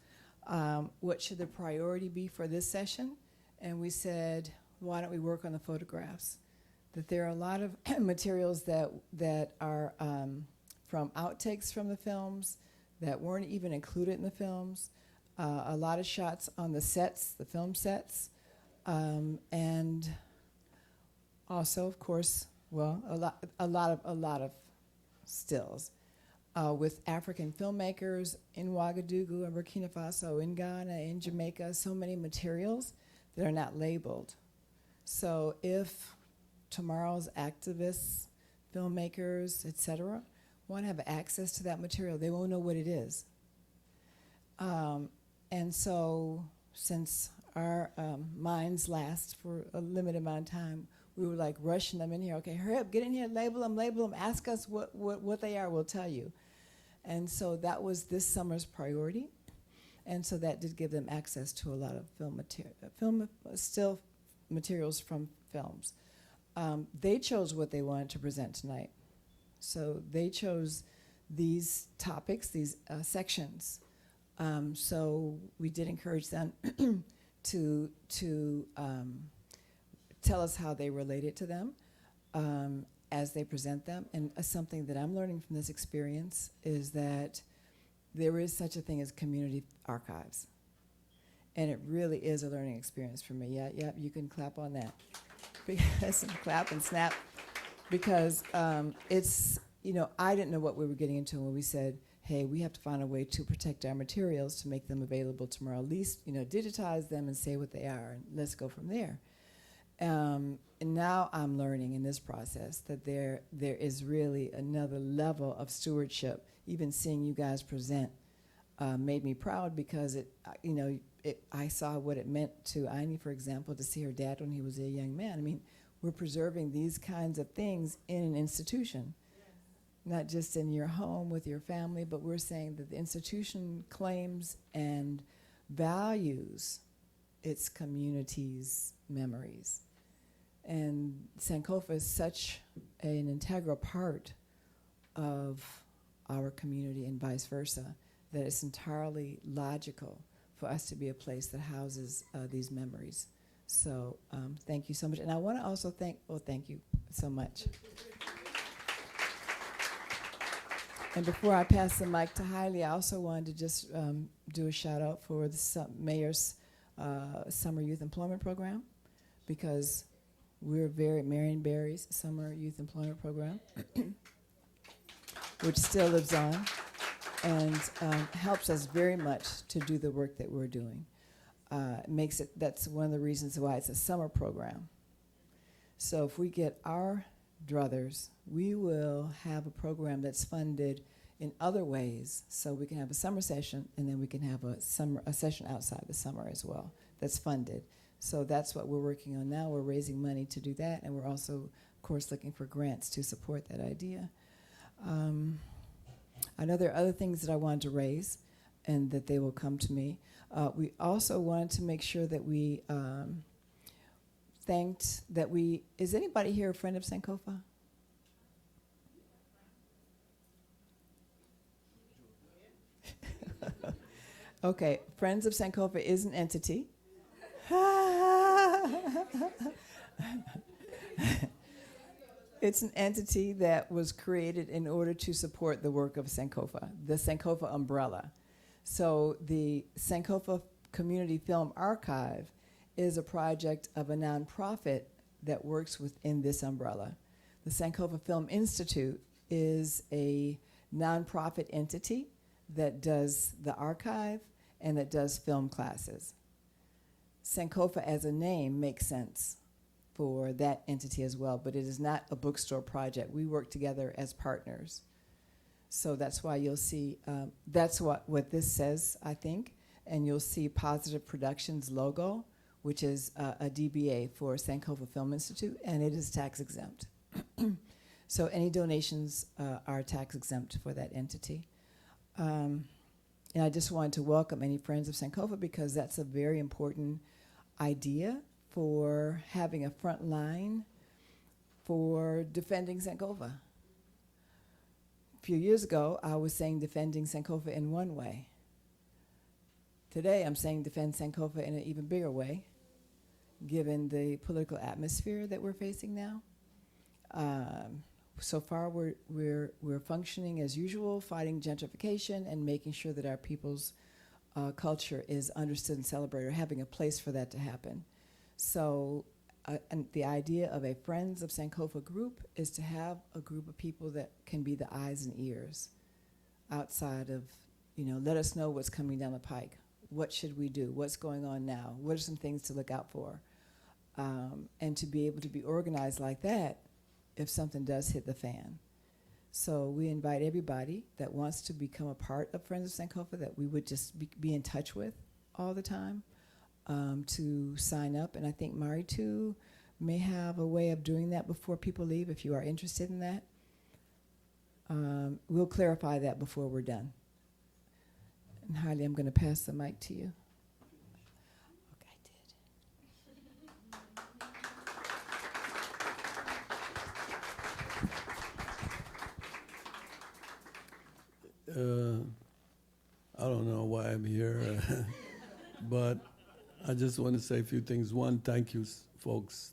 what should the priority be for this session, and we said, why don't we work on the photographs? That there are a lot of materials that are from outtakes from the films that weren't even included in the films. A lot of shots on the sets, the film sets, and also, of course, a lot of stills with African filmmakers in Ouagadougou and Burkina Faso, in Ghana, in Jamaica. So many materials that are not labeled. So if tomorrow's activists, filmmakers, etc., want to have access to that material, they won't know what it is. And so since our minds last for a limited amount of time, we were like rushing them in here. Okay, hurry up, get in here, label them, ask us what they are, we'll tell you. And so that was this summer's priority. And so that did give them access to a lot of still materials from films. They chose what they wanted to present tonight. So they chose these topics, these sections. So we did encourage them to tell us how they related to them as they present them. And something that I'm learning from this experience is that there is such a thing as community archives. And it really is a learning experience for me. Yeah, you can clap on that. Because clap and snap. Because it's, I didn't know what we were getting into when we said, hey, we have to find a way to protect our materials to make them available tomorrow. At least, digitize them and say what they are, and let's go from there. And now I'm learning in this process that there is really another level of stewardship. Even seeing you guys present made me proud because I saw what it meant to Aini, for example, to see her dad when he was a young man. I mean, we're preserving these kinds of things in an institution, not just in your home with your family, but we're saying that the institution claims and values its community's memories. And Sankofa is such an integral part of our community and vice versa that it's entirely logical for us to be a place that houses these memories. So thank you so much. And I want to also thank you so much. And before I pass the mic to Hailey, I also wanted to just do a shout out for the mayor's Summer Youth Employment Program, because we're Marion Barry's Summer Youth Employment Program, which still lives on and helps us very much to do the work that we're doing. That's one of the reasons why it's a summer program. So if we get our druthers, we will have a program that's funded in other ways, so we can have a summer session and then we can have a session outside the summer as well that's funded. So that's what we're working on now. We're raising money to do that, and we're also, of course, looking for grants to support that idea. I know there are other things that I wanted to raise and that they will come to me. We also wanted to make sure that we is anybody here a friend of Sankofa? Okay, Friends of Sankofa is an entity. It's an entity that was created in order to support the work of Sankofa, the Sankofa umbrella. So the Sankofa Community Film Archive is a project of a nonprofit that works within this umbrella. The Sankofa Film Institute is a nonprofit entity that does the archive and that does film classes. Sankofa as a name makes sense for that entity as well, but it is not a bookstore project. We work together as partners. So that's why you'll see, that's what this says, I think, and you'll see Positive Productions logo, which is a DBA for Sankofa Film Institute, and it is tax exempt. So any donations are tax exempt for that entity. And I just wanted to welcome any friends of Sankofa because that's a very important idea for having a front line for defending Sankofa. A few years ago, I was saying defending Sankofa in one way. Today, I'm saying defend Sankofa in an even bigger way, given the political atmosphere that we're facing now. So far, we're functioning as usual, fighting gentrification and making sure that our people's culture is understood and celebrated, or having a place for that to happen. So and the idea of a Friends of Sankofa group is to have a group of people that can be the eyes and ears outside of, let us know what's coming down the pike. What should we do? What's going on now? What are some things to look out for? And to be able to be organized like that if something does hit the fan. So we invite everybody that wants to become a part of Friends of Sankofa that we would just be in touch with all the time to sign up. And I think Mari too may have a way of doing that before people leave if you are interested in that. We'll clarify that before we're done. And Hailey, I'm going to pass the mic to you. I don't know why I'm here, but I just want to say a few things. One, thank you, folks,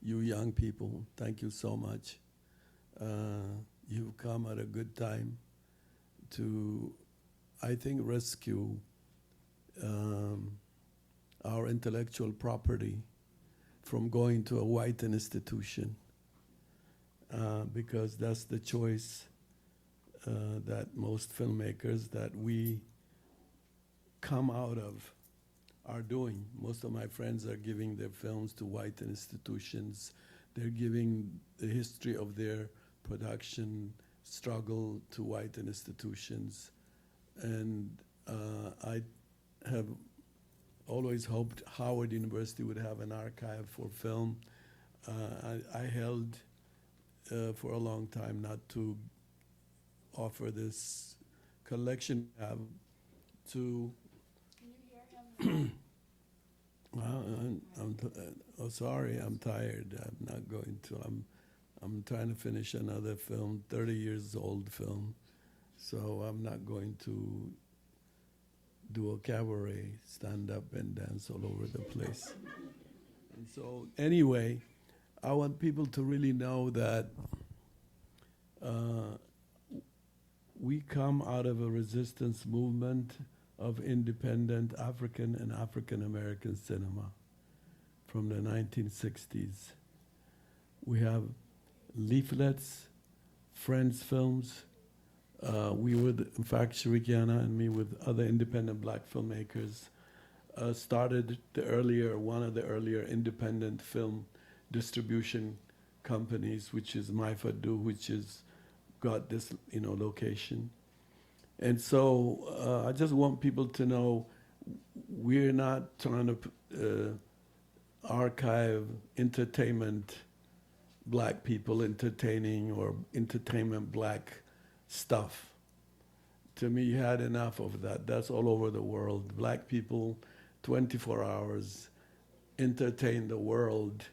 you young people. Thank you so much. You've come at a good time to, I think, rescue our intellectual property from going to a white institution, because that's the choice that most filmmakers that we come out of are doing. Most of my friends are giving their films to white institutions. They're giving the history of their production struggle to white institutions. And I have always hoped Howard University would have an archive for film. I held for a long time not to offer this collection to. Well, oh, sorry, I'm tired. I'm not going to. I'm trying to finish another film, 30 years old film, so I'm not going to do a cabaret, stand up and dance all over the place. And so, anyway, I want people to really know that we come out of a resistance movement of independent African and African American cinema from the 1960s. We have leaflets, Friends films. We were, in fact, Shirikiana and me with other independent black filmmakers started one of the earlier independent film distribution companies, which is Maifadu, which is got this location. And so I just want people to know we're not trying to archive entertainment, black people entertaining or entertainment black stuff. To me, you had enough of that. That's all over the world. Black people, 24 hours, entertain the world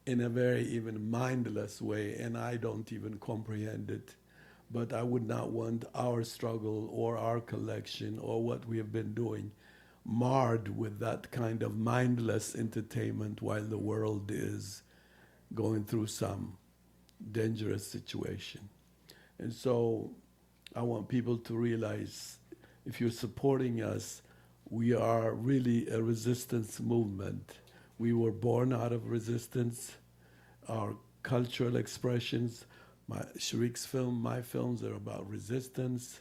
in a very even mindless way, and I don't even comprehend it. But I would not want our struggle or our collection or what we have been doing marred with that kind of mindless entertainment while the world is going through some dangerous situation. And so I want people to realize if you're supporting us, we are really a resistance movement. We were born out of resistance. Our cultural expressions, Sharik's film, my films are about resistance,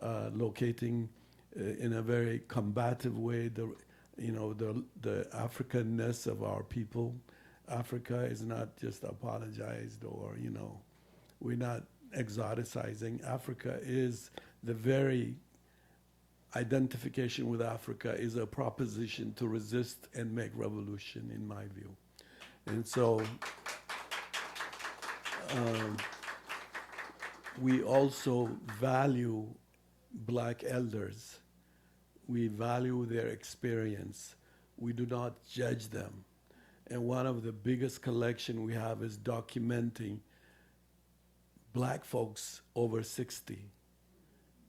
locating in a very combative way the Africanness of our people. Africa is not just apologized or, we're not exoticizing. Africa is the very identification with Africa is a proposition to resist and make revolution, in my view. And so we also value black elders. We value their experience. We do not judge them. And one of the biggest collection we have is documenting black folks over 60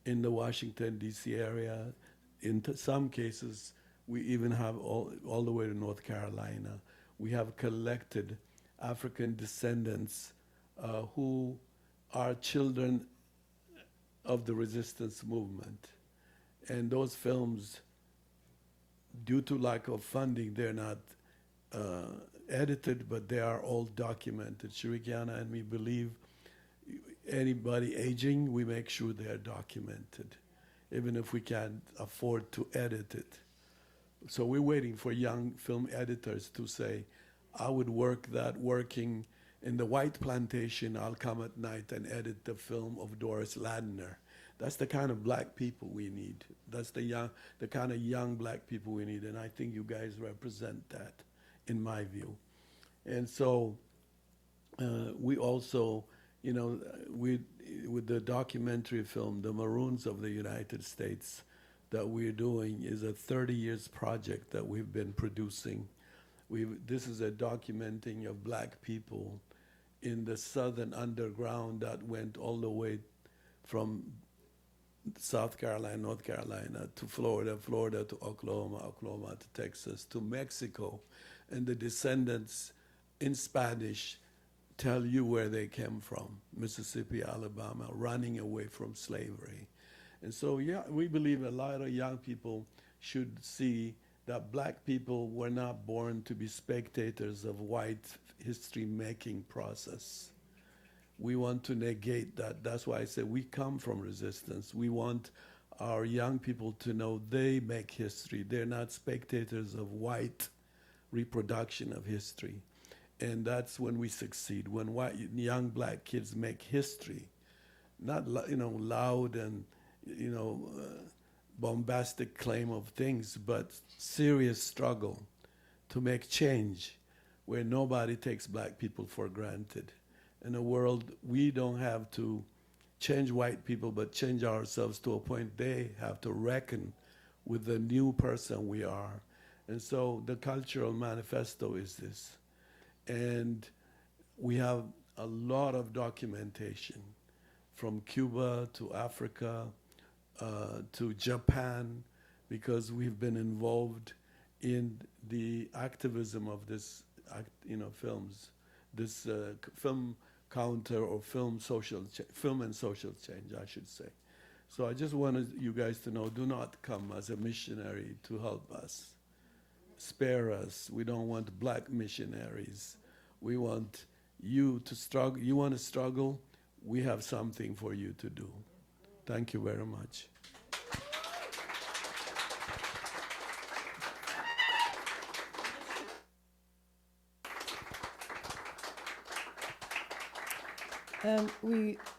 in the Washington, D.C. area. In some cases, we even have all the way to North Carolina. We have collected African descendants who are children of the resistance movement. And those films, due to lack of funding, they're not edited, but they are all documented. Shirikiana and me believe anybody aging, we make sure they are documented, even if we can't afford to edit it. So we're waiting for young film editors to say, I would working in the white plantation, I'll come at night and edit the film of Doris Ladner. That's the kind of black people we need. That's the kind of young black people we need, and I think you guys represent that, in my view. And so we also, with the documentary film, The Maroons of the United States, that we're doing is a 30 years project that we've been producing. This is a documenting of black people in the Southern underground that went all the way from South Carolina, North Carolina, to Florida, Florida to Oklahoma, Oklahoma to Texas, to Mexico. And the descendants in Spanish tell you where they came from, Mississippi, Alabama, running away from slavery. And so, yeah, we believe a lot of young people should see that black people were not born to be spectators of white history-making process. We want to negate that. That's why I say we come from resistance. We want our young people to know they make history. They're not spectators of white reproduction of history. And that's when we succeed, when white, young black kids make history, not loud and bombastic claim of things, but serious struggle to make change where nobody takes black people for granted. In a world, we don't have to change white people, but change ourselves to a point they have to reckon with the new person we are. And so the cultural manifesto is this. And we have a lot of documentation from Cuba to Africa to Japan, because we've been involved in the activism of this, films, this film counter or film and social change, I should say. So I just wanted you guys to know, do not come as a missionary to help us. Spare us. We don't want black missionaries. We want you to struggle. You want to struggle? We have something for you to do. Thank you very much.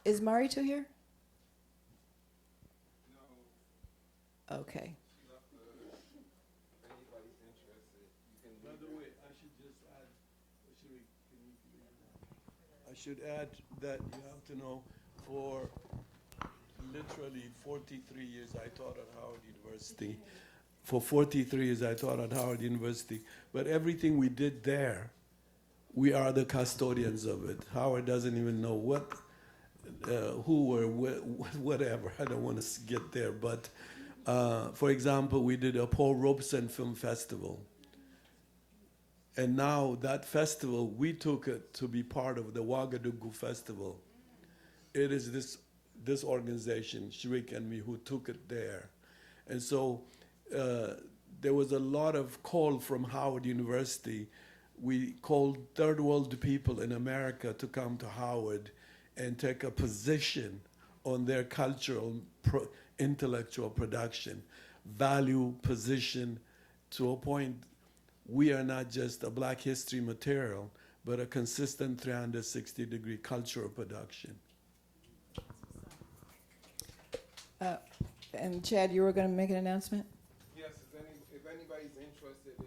Is Marito here? No. Okay. By the way, I should add that you have to know, for literally 43 years I taught at Howard University. For 43 years I taught at Howard University. But everything we did there, we are the custodians of it. Howard doesn't even know what, who or whatever. I don't want to get there. But for example, we did a Paul Robeson Film Festival. And now that festival, we took it to be part of the Ouagadougou Festival. It is this organization, Shrik and me, who took it there. And so there was a lot of call from Howard University. We called third world people in America to come to Howard and take a position on their cultural, intellectual production, value position to a point. We are not just a black history material, but a consistent 360-degree cultural production. And Chad, you were going to make an announcement? Yes, if anybody's interested in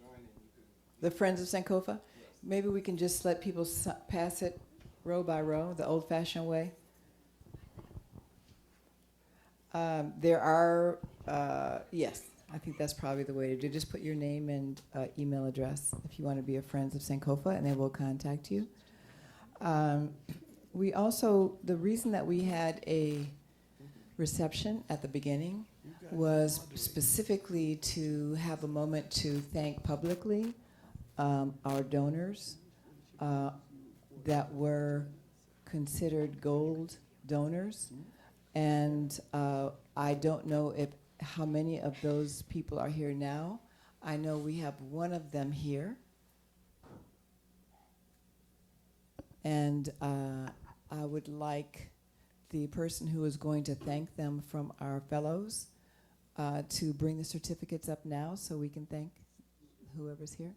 joining, you can. The Friends of Sankofa? Yes. Maybe we can just let people pass it row by row, the old-fashioned way. There are, yes, I think that's probably the way to do it. Just put your name and email address if you want to be a Friends of Sankofa, and they will contact you. We also, the reason that we had a reception at the beginning was specifically to have a moment to thank publicly our donors that were considered gold donors. And I don't know how many of those people are here now. I know we have one of them here. And I would like the person who is going to thank them from our fellows to bring the certificates up now so we can thank whoever's here.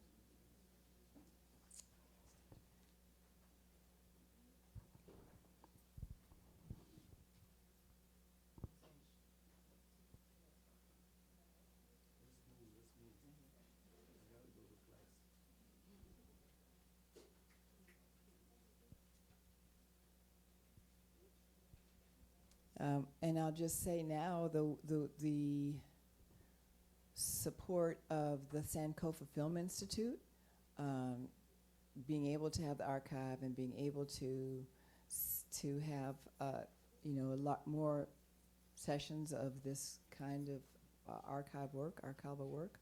And I'll just say now, the support of the Sankofa Film Institute, being able to have the archive and being able to have a lot more sessions of this kind of archival work,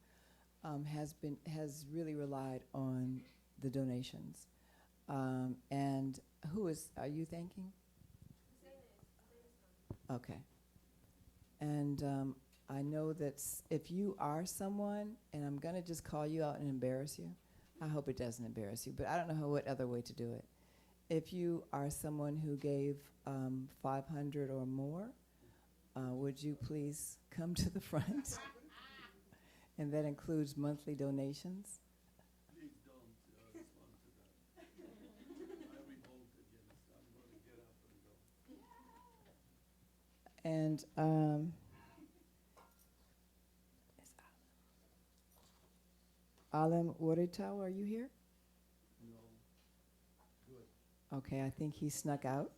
has really relied on the donations. And are you thanking? Okay. And I know that if you are someone, and I'm going to just call you out and embarrass you, I hope it doesn't embarrass you, but I don't know what other way to do it. If you are someone who gave 500 or more, would you please come to the front? And that includes monthly donations. Please don't respond to that. I revolt against. I'm going to get up and go. And Alim Waritau, are you here? No. Good. Okay, I think he snuck out.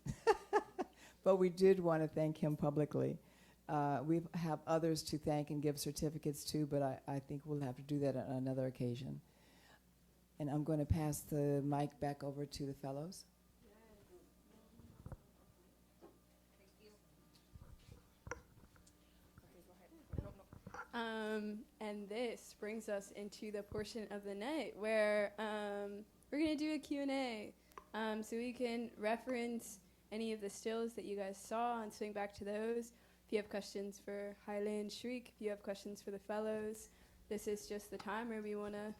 But we did want to thank him publicly. We have others to thank and give certificates to, but I think we'll have to do that on another occasion. And I'm going to pass the mic back over to the fellows. And this brings us into the portion of the night where we're going to do a Q&A. So we can reference any of the stills that you guys saw and swing back to those. If you have questions for Haile and Shriek, if you have questions for the fellows, this is just the time where we want to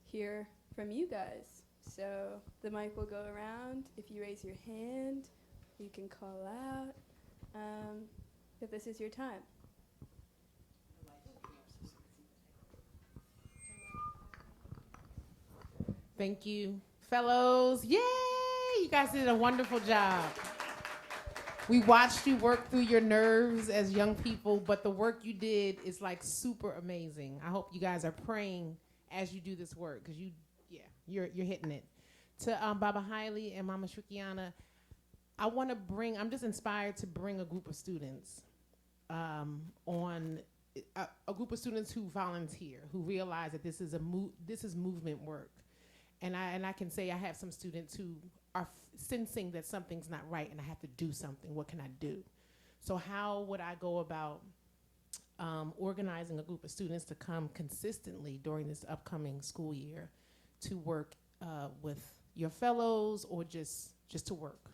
hear from you guys. So the mic will go around. If you raise your hand, you can call out. But this is your time. Thank you. Fellows, yay! You guys did a wonderful job. We watched you work through your nerves as young people, but the work you did is like super amazing. I hope you guys are praying as you do this work, because you're hitting it. To Baba Haile and Mama Shrikiana, I'm just inspired to bring a group of students on a group of students who volunteer, who realize that this is movement work. And I can say I have some students who are sensing that something's not right and I have to do something. What can I do? So how would I go about organizing a group of students to come consistently during this upcoming school year to work with your fellows or just to work?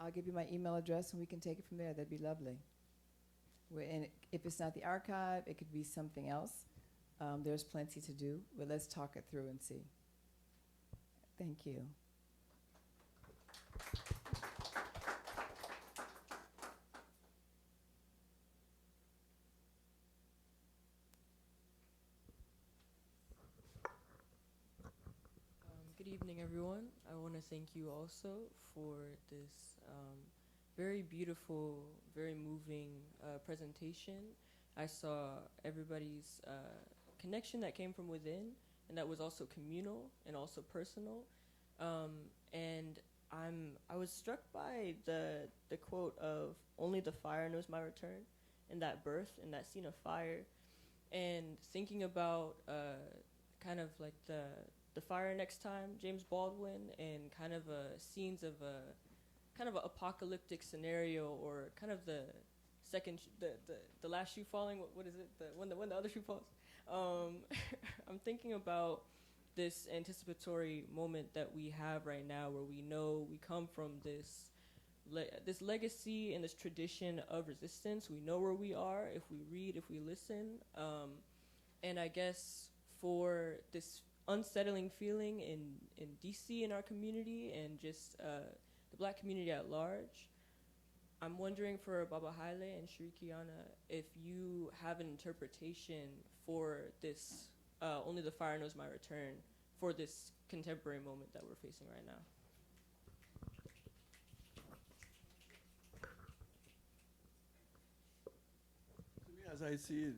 I'll give you my email address and we can take it from there. That'd be lovely. And if it's not the archive, it could be something else. There's plenty to do, but let's talk it through and see. Thank you. Good evening, everyone. I want to thank you also for this very beautiful, very moving presentation. I saw everybody's connection that came from within, and that was also communal and also personal. And I was struck by the quote of "Only the fire knows my return," and that birth and that scene of fire, and thinking about kind of like the fire next time, James Baldwin, and kind of scenes of a kind of an apocalyptic scenario, or kind of the last shoe falling. What is it? When the other shoe falls. I'm thinking about this anticipatory moment that we have right now, where we know we come from this legacy and this tradition of resistance. We know where we are if we read, if we listen, and I guess for this unsettling feeling in DC, in our community, and just the Black community at large, I'm wondering for Baba Haile and Shrikiana if you have an interpretation for this "Only the fire knows my return" for this contemporary moment that we're facing right now. To me, as I see it,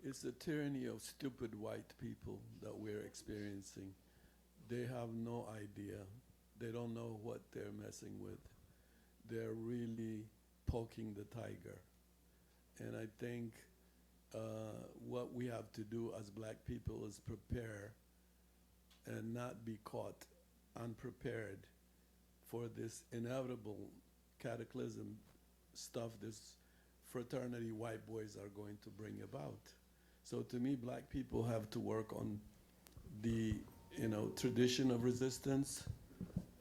it's the tyranny of stupid white people that we're experiencing. They have no idea. They don't know what they're messing with. They're really poking the tiger. And I think what we have to do as black people is prepare and not be caught unprepared for this inevitable cataclysm stuff this fraternity white boys are going to bring about. So to me, black people have to work on the tradition of resistance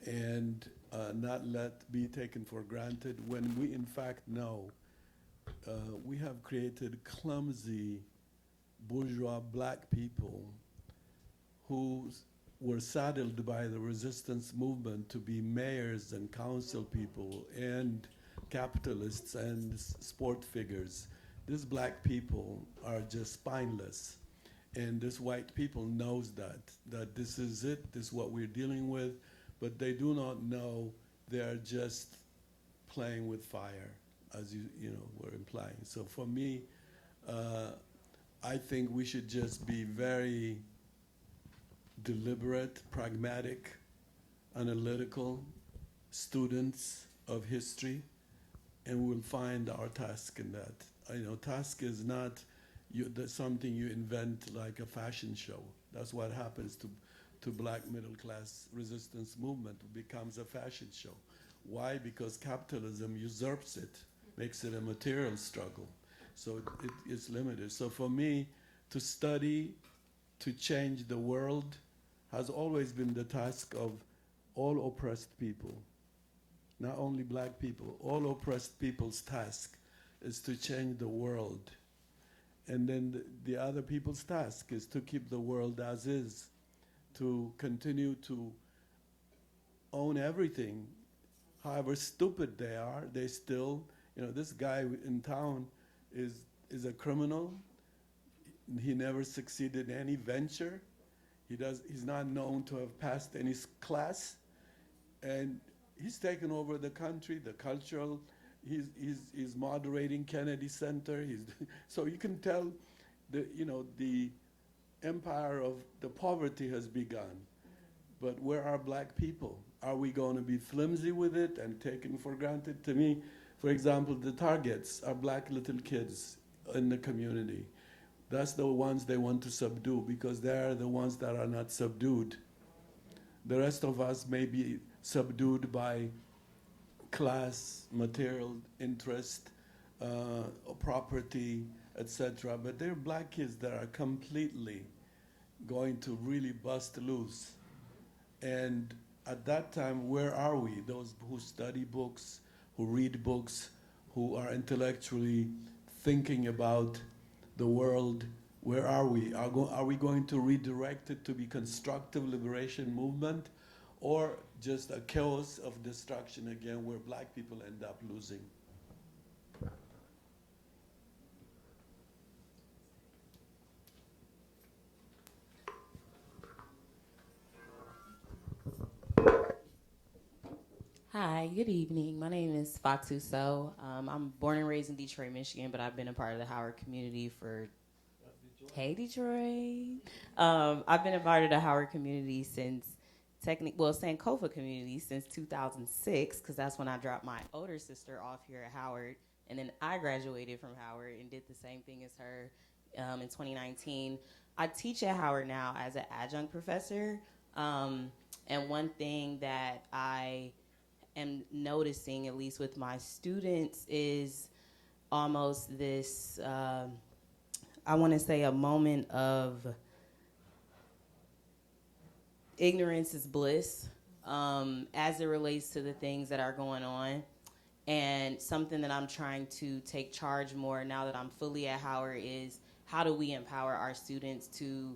and not be taken for granted when we in fact know we have created clumsy bourgeois black people who were saddled by the resistance movement to be mayors and council people and capitalists and sport figures. These black people are just spineless. And this white people knows that this is it, this is what we're dealing with, but they do not know they're just playing with fire, as you were implying. So for me, I think we should just be very deliberate, pragmatic, analytical students of history, and we'll find our task in that. Task is not that's something you invent like a fashion show. That's what happens to black middle class resistance movement. It becomes a fashion show. Why? Because capitalism usurps it, makes it a material struggle. So it's limited. So for me, to study, to change the world, has always been the task of all oppressed people, not only black people. All oppressed people's task is to change the world. And then the other people's task is to keep the world as is, to continue to own everything. However stupid they are, they still, this guy in town is a criminal. He never succeeded in any venture. He's not known to have passed any class. And he's taken over the country, the cultural. He's moderating Kennedy Center. So you can tell the empire of the poverty has begun. But where are black people? Are we going to be flimsy with it and taken for granted? To me, for example, the targets are black little kids in the community. That's the ones they want to subdue because they're the ones that are not subdued. The rest of us may be subdued by class, material interest, property, etc. But they're black kids that are completely going to really bust loose. And at that time, where are we? Those who study books, who read books, who are intellectually thinking about the world, where are we? Are we going to redirect it to be constructive liberation movement, or just a chaos of destruction again where black people end up losing? Hi, good evening. My name is Fatu So. I'm born and raised in Detroit, Michigan, but I've been a part of the Howard community for... Hey, Detroit. I've been a part of the Howard community since... Sankofa community since 2006, because that's when I dropped my older sister off here at Howard, and then I graduated from Howard and did the same thing as her in 2019. I teach at Howard now as an adjunct professor, and one thing that I am noticing, at least with my students, is almost this, I want to say a moment of ignorance is bliss as it relates to the things that are going on. And something that I'm trying to take charge more now that I'm fully at Howard is how do we empower our students to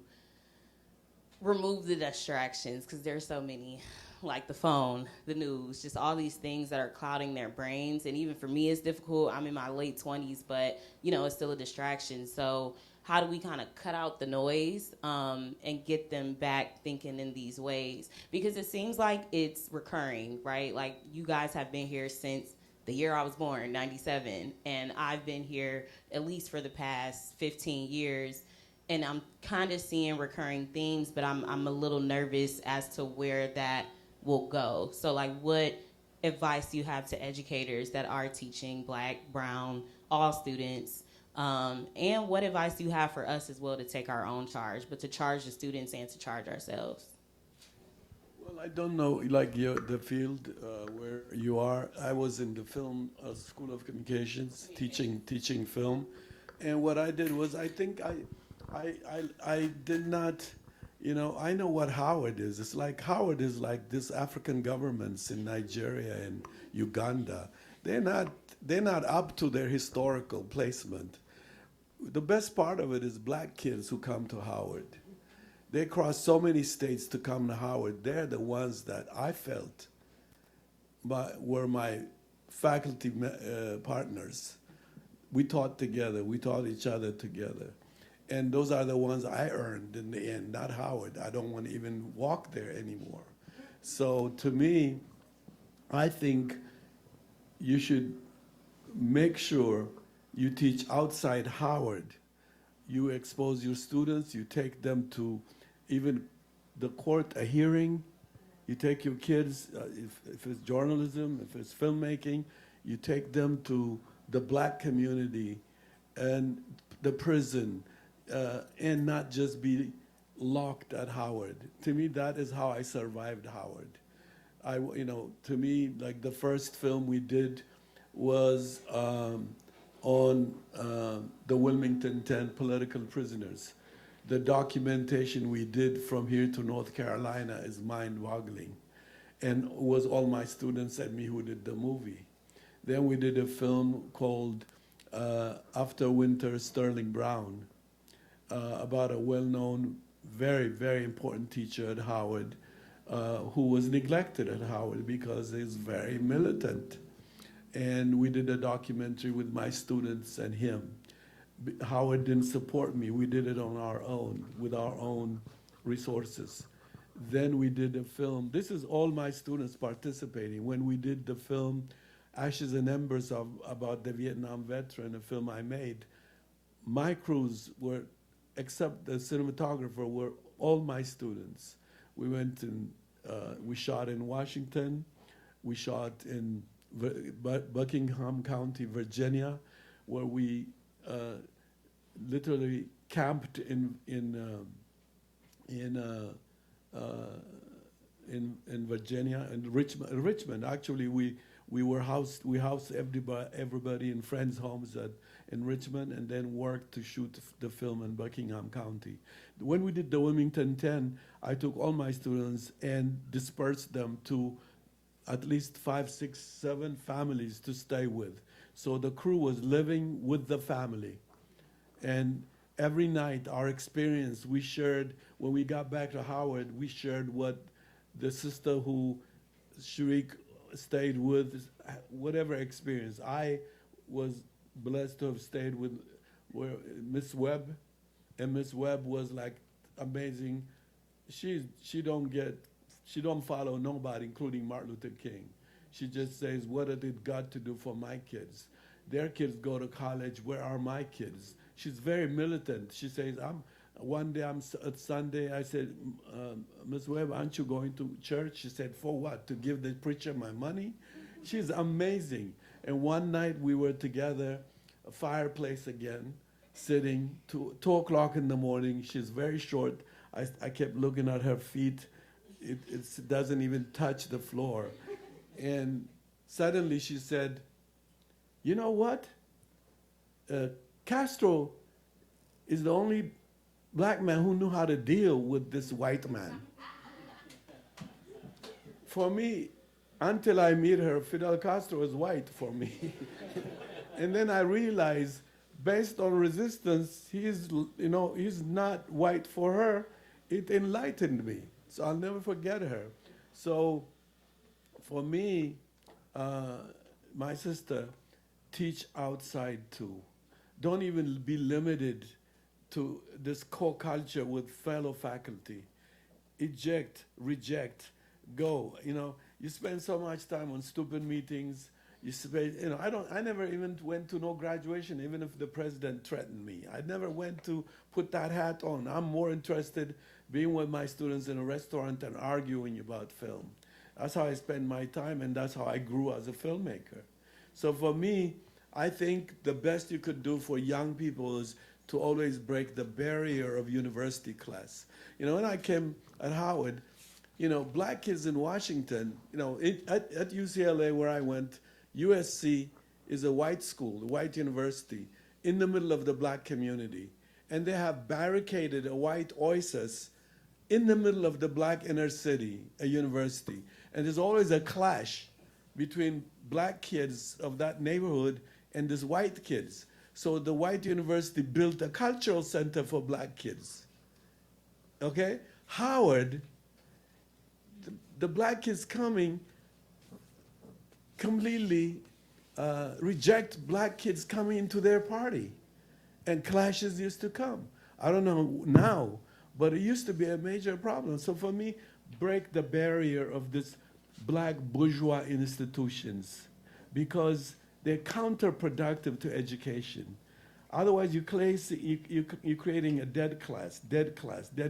remove the distractions, because there's so many, like the phone, the news, just all these things that are clouding their brains. And even for me, it's difficult. I'm in my late 20s, but, it's still a distraction. So how do we kind of cut out the noise and get them back thinking in these ways? Because it seems like it's recurring, right? Like you guys have been here since the year I was born, 97, and I've been here at least for the past 15 years. And I'm kind of seeing recurring themes, but I'm a little nervous as to where that will go. So like what advice do you have to educators that are teaching Black, brown, all students And what advice do you have for us as well to take our own charge, but to charge the students and to charge ourselves? Well, I don't know, like the field where you are. I was in the film School of Communications, teaching film, and what I did was I think I did not, I know what Howard is. It's like Howard is like this African governments in Nigeria and Uganda. They're not up to their historical placement. The best part of it is black kids who come to Howard. They cross so many states to come to Howard. They're the ones that I felt were my faculty partners. We taught together. We taught each other together. And those are the ones I earned in the end, not Howard. I don't want to even walk there anymore. So to me, I think you should make sure you teach outside Howard. You expose your students, you take them to even the court, a hearing. You take your kids, if it's journalism, if it's filmmaking, you take them to the black community and the prison, and not just be locked at Howard. To me, that is how I survived Howard. To me, like the first film we did was on the Wilmington 10 political prisoners. The documentation we did from here to North Carolina is mind-boggling, and it was all my students and me who did the movie. Then we did a film called After Winter, Sterling Brown, about a well-known, very, very important teacher at Howard who was neglected at Howard because he's very militant. And we did a documentary with my students and him. Howard didn't support me. We did it on our own, with our own resources. Then we did a film. This is all my students participating. When we did the film Ashes and Embers about the Vietnam veteran, a film I made, my crews were, except the cinematographer, were all my students. We went and we shot in Washington. We shot in Buckingham County, Virginia, where we literally camped in Virginia and Richmond. Actually, we housed everybody in friends' homes in Richmond, and then worked to shoot the film in Buckingham County. When we did the Wilmington 10, I took all my students and dispersed them to at least 5, 6, 7 families to stay with. So the crew was living with the family. And every night, our experience, we shared, when we got back to Howard, we shared what the sister who Sharik stayed with, whatever experience. I was blessed to have stayed with Miss Webb, and Miss Webb was like amazing. She don't follow nobody, including Martin Luther King. She just says, what did God to do for my kids? Their kids go to college. Where are my kids? She's very militant. She says, one day at Sunday, I said, Ms. Webb, aren't you going to church? She said, for what? To give the preacher my money? She's amazing. And one night we were together, a fireplace again, sitting, 2 o'clock in the morning. She's very short. I kept looking at her feet. It doesn't even touch the floor. And suddenly she said, you know what? Castro is the only black man who knew how to deal with this white man. For me, until I meet her, Fidel Castro is white for me. And then I realized, based on resistance, he's not white for her. It enlightened me. So I'll never forget her. So for me, my sister, teach outside too. Don't even be limited to this co-culture with fellow faculty. Eject, reject, go. You spend so much time on stupid meetings. I never even went to no graduation, even if the president threatened me. I never went to put that hat on. I'm more interested being with my students in a restaurant and arguing about film. That's how I spend my time, and that's how I grew as a filmmaker. So for me, I think the best you could do for young people is to always break the barrier of university class. You know, when I came at Howard, you know, black kids in Washington, you know, at UCLA where I went, USC is a white school, a white university, in the middle of the black community. And they have barricaded a white oasis in the middle of the black inner city, a university. And there's always a clash between black kids of that neighborhood and these white kids. So the white university built a cultural center for black kids. Okay? Howard, the black kids coming completely reject black kids coming into their party. And clashes used to come. I don't know now, but it used to be a major problem. So for me, break the barrier of this black bourgeois institutions because they're counterproductive to education. Otherwise, you're creating a dead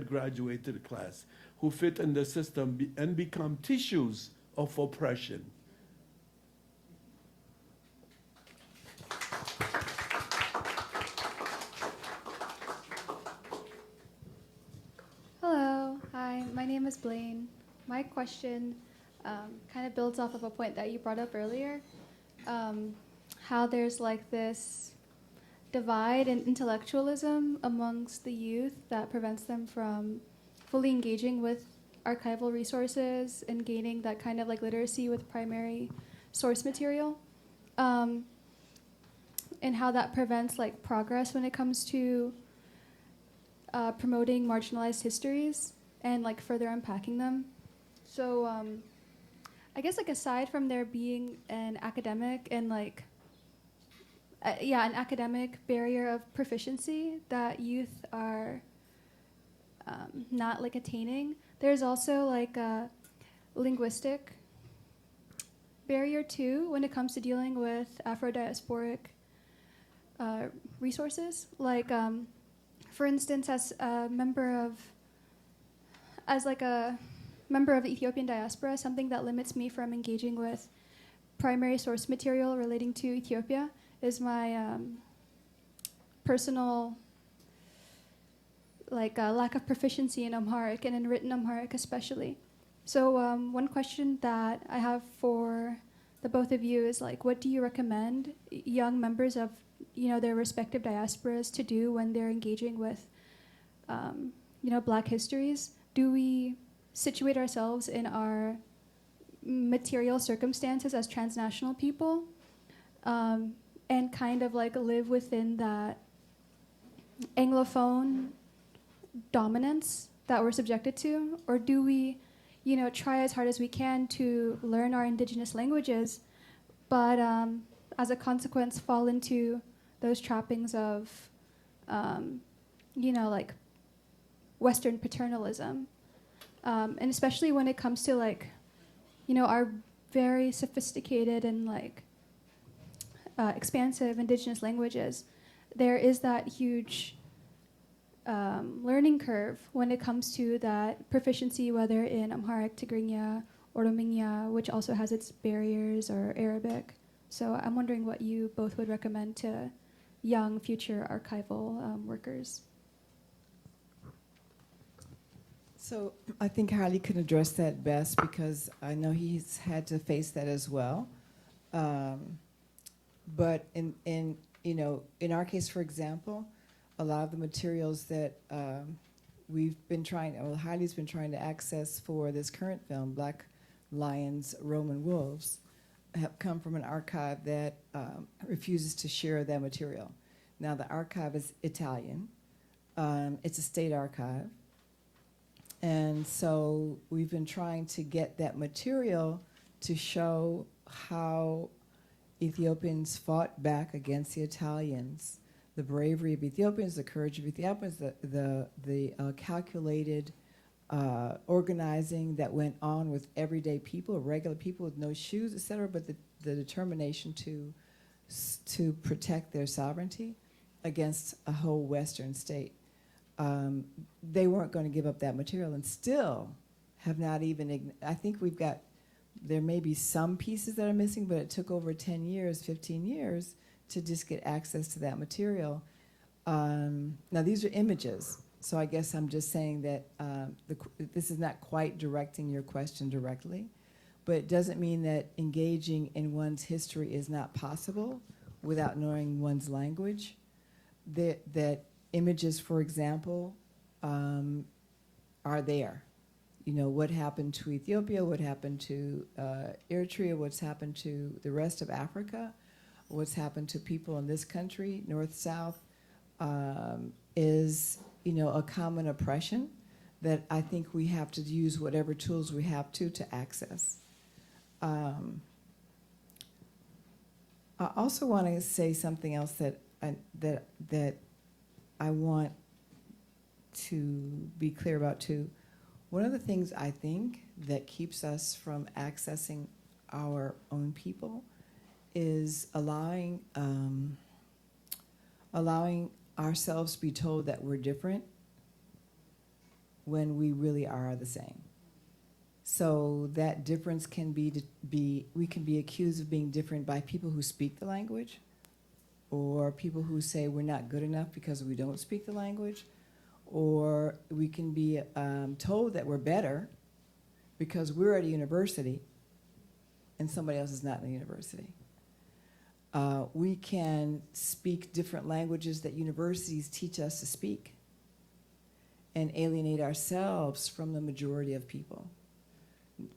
graduated class who fit in the system and become tissues of oppression. Hello, hi, my name is Blaine. My question kind of builds off of a point that you brought up earlier, how there's like this divide in intellectualism amongst the youth that prevents them from fully engaging with archival resources and gaining that kind of like literacy with primary source material, and how that prevents like progress when it comes to promoting marginalized histories and like further unpacking them. So I guess like aside from there being an academic and like an academic barrier of proficiency that youth are not like attaining, there's also like a linguistic barrier too when it comes to dealing with Afro-diasporic resources. Like for instance, as a member of the Ethiopian diaspora, something that limits me from engaging with primary source material relating to Ethiopia is my personal lack of proficiency in Amharic and in written Amharic especially. So one question that I have for the both of you is like, what do you recommend young members of their respective diasporas to do when they're engaging with Black histories? Do we situate ourselves in our material circumstances as transnational people and kind of like live within that Anglophone dominance that we're subjected to? Or do we, try as hard as we can to learn our indigenous languages, but as a consequence fall into those trappings of, like Western paternalism? And especially when it comes to like, our very sophisticated and like expansive indigenous languages, there is that huge learning curve when it comes to that proficiency, whether in Amharic, Tigrinya, Oromia, which also has its barriers, or Arabic. So I'm wondering what you both would recommend to young future archival workers. So I think Harley can address that best because I know he's had to face that as well. But in our case, for example, a lot of the materials that Harley's been trying to access for this current film, Black Lions, Roman Wolves, have come from an archive that refuses to share that material. Now, the archive is Italian. It's a state archive. And so we've been trying to get that material to show how Ethiopians fought back against the Italians, the bravery of Ethiopians, the courage of Ethiopians, the calculated organizing that went on with everyday people, regular people with no shoes, et cetera, but the determination to protect their sovereignty against a whole Western state. They weren't going to give up that material and still have not even, I think there may be some pieces that are missing, but it took over 10 years, 15 years to just get access to that material. Now, these are images, so I guess I'm just saying that this is not quite directing your question directly, but it doesn't mean that engaging in one's history is not possible without knowing one's language. That images, for example, are there. You know, what happened to Ethiopia, what happened to Eritrea, what's happened to the rest of Africa, what's happened to people in this country, north, south, is, you know, a common oppression that I think we have to use whatever tools we have to access. I also want to say something else that I want to be clear about too. One of the things I think that keeps us from accessing our own people is allowing ourselves to be told that we're different when we really are the same. So that difference can we can be accused of being different by people who speak the language, or people who say we're not good enough because we don't speak the language, or we can be told that we're better because we're at a university and somebody else is not in a university. We can speak different languages that universities teach us to speak and alienate ourselves from the majority of people.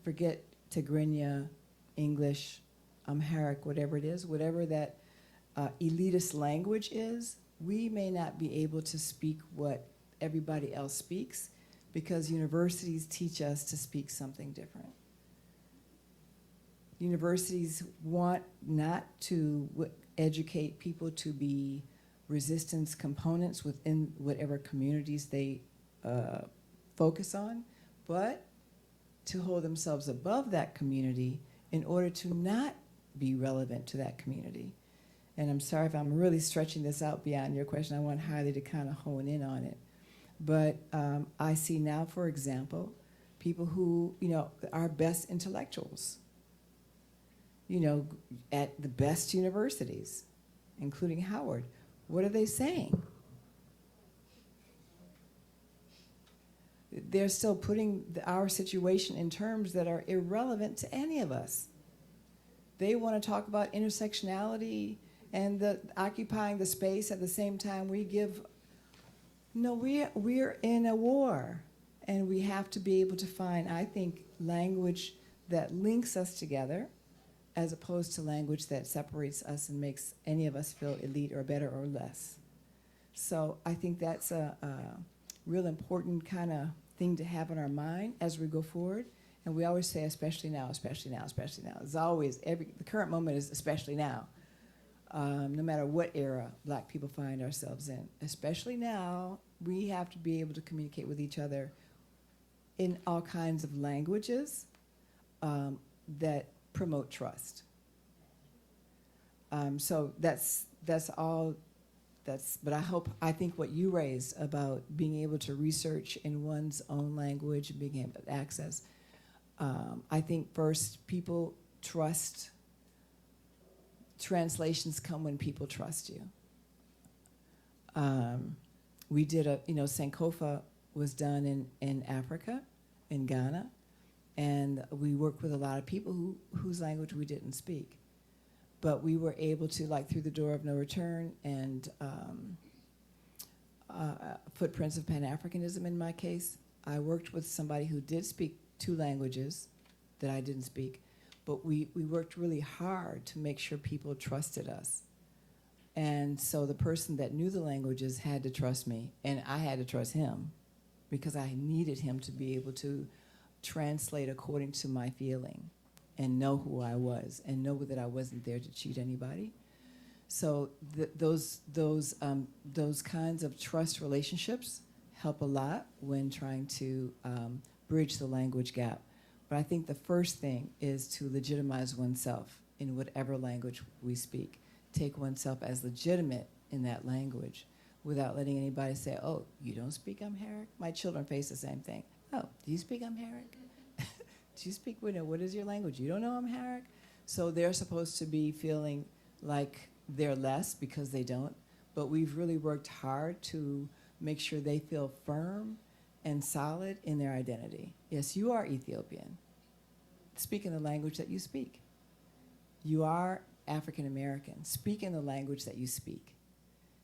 Forget Tigrinya, English, Amharic, whatever it is, whatever that elitist language is, we may not be able to speak what everybody else speaks because universities teach us to speak something different. Universities want not to educate people to be resistance components within whatever communities they focus on, but to hold themselves above that community in order to not be relevant to that community. And I'm sorry if I'm really stretching this out beyond your question. I want Haile to kind of hone in on it. But I see now, for example, people who, you know, are best intellectuals, you know, at the best universities, including Howard. What are they saying? They're still putting our situation in terms that are irrelevant to any of us. They want to talk about intersectionality and occupying the space at the same time we give. No, we're in a war, and we have to be able to find, I think, language that links us together as opposed to language that separates us and makes any of us feel elite or better or less. So I think that's a real important kind of thing to have in our mind as we go forward. And we always say, especially now, especially now, especially now. It's always, the current moment is especially now. No matter what era Black people find ourselves in. Especially now, we have to be able to communicate with each other in all kinds of languages that promote trust. So that's all. But I think what you raised about being able to research in one's own language and being able to access, I think first people trust. Translations come when people trust you. We did Sankofa was done in Africa, in Ghana, and we worked with a lot of people whose language we didn't speak. But we were able to, like Through the Door of No Return and Footprints of Pan-Africanism in my case, I worked with somebody who did speak 2 languages that I didn't speak. But we worked really hard to make sure people trusted us. And so the person that knew the languages had to trust me, and I had to trust him because I needed him to be able to translate according to my feeling and know who I was and know that I wasn't there to cheat anybody. So those kinds of trust relationships help a lot when trying to bridge the language gap. But I think the first thing is to legitimize oneself in whatever language we speak. Take oneself as legitimate in that language without letting anybody say, oh, you don't speak Amharic? My children face the same thing. Oh, do you speak Amharic? Do you speak, what is your language? You don't know Amharic? So they're supposed to be feeling like they're less because they don't, but we've really worked hard to make sure they feel firm and solid in their identity. Yes, you are Ethiopian. Speak in the language that you speak. You are African American. Speak in the language that you speak.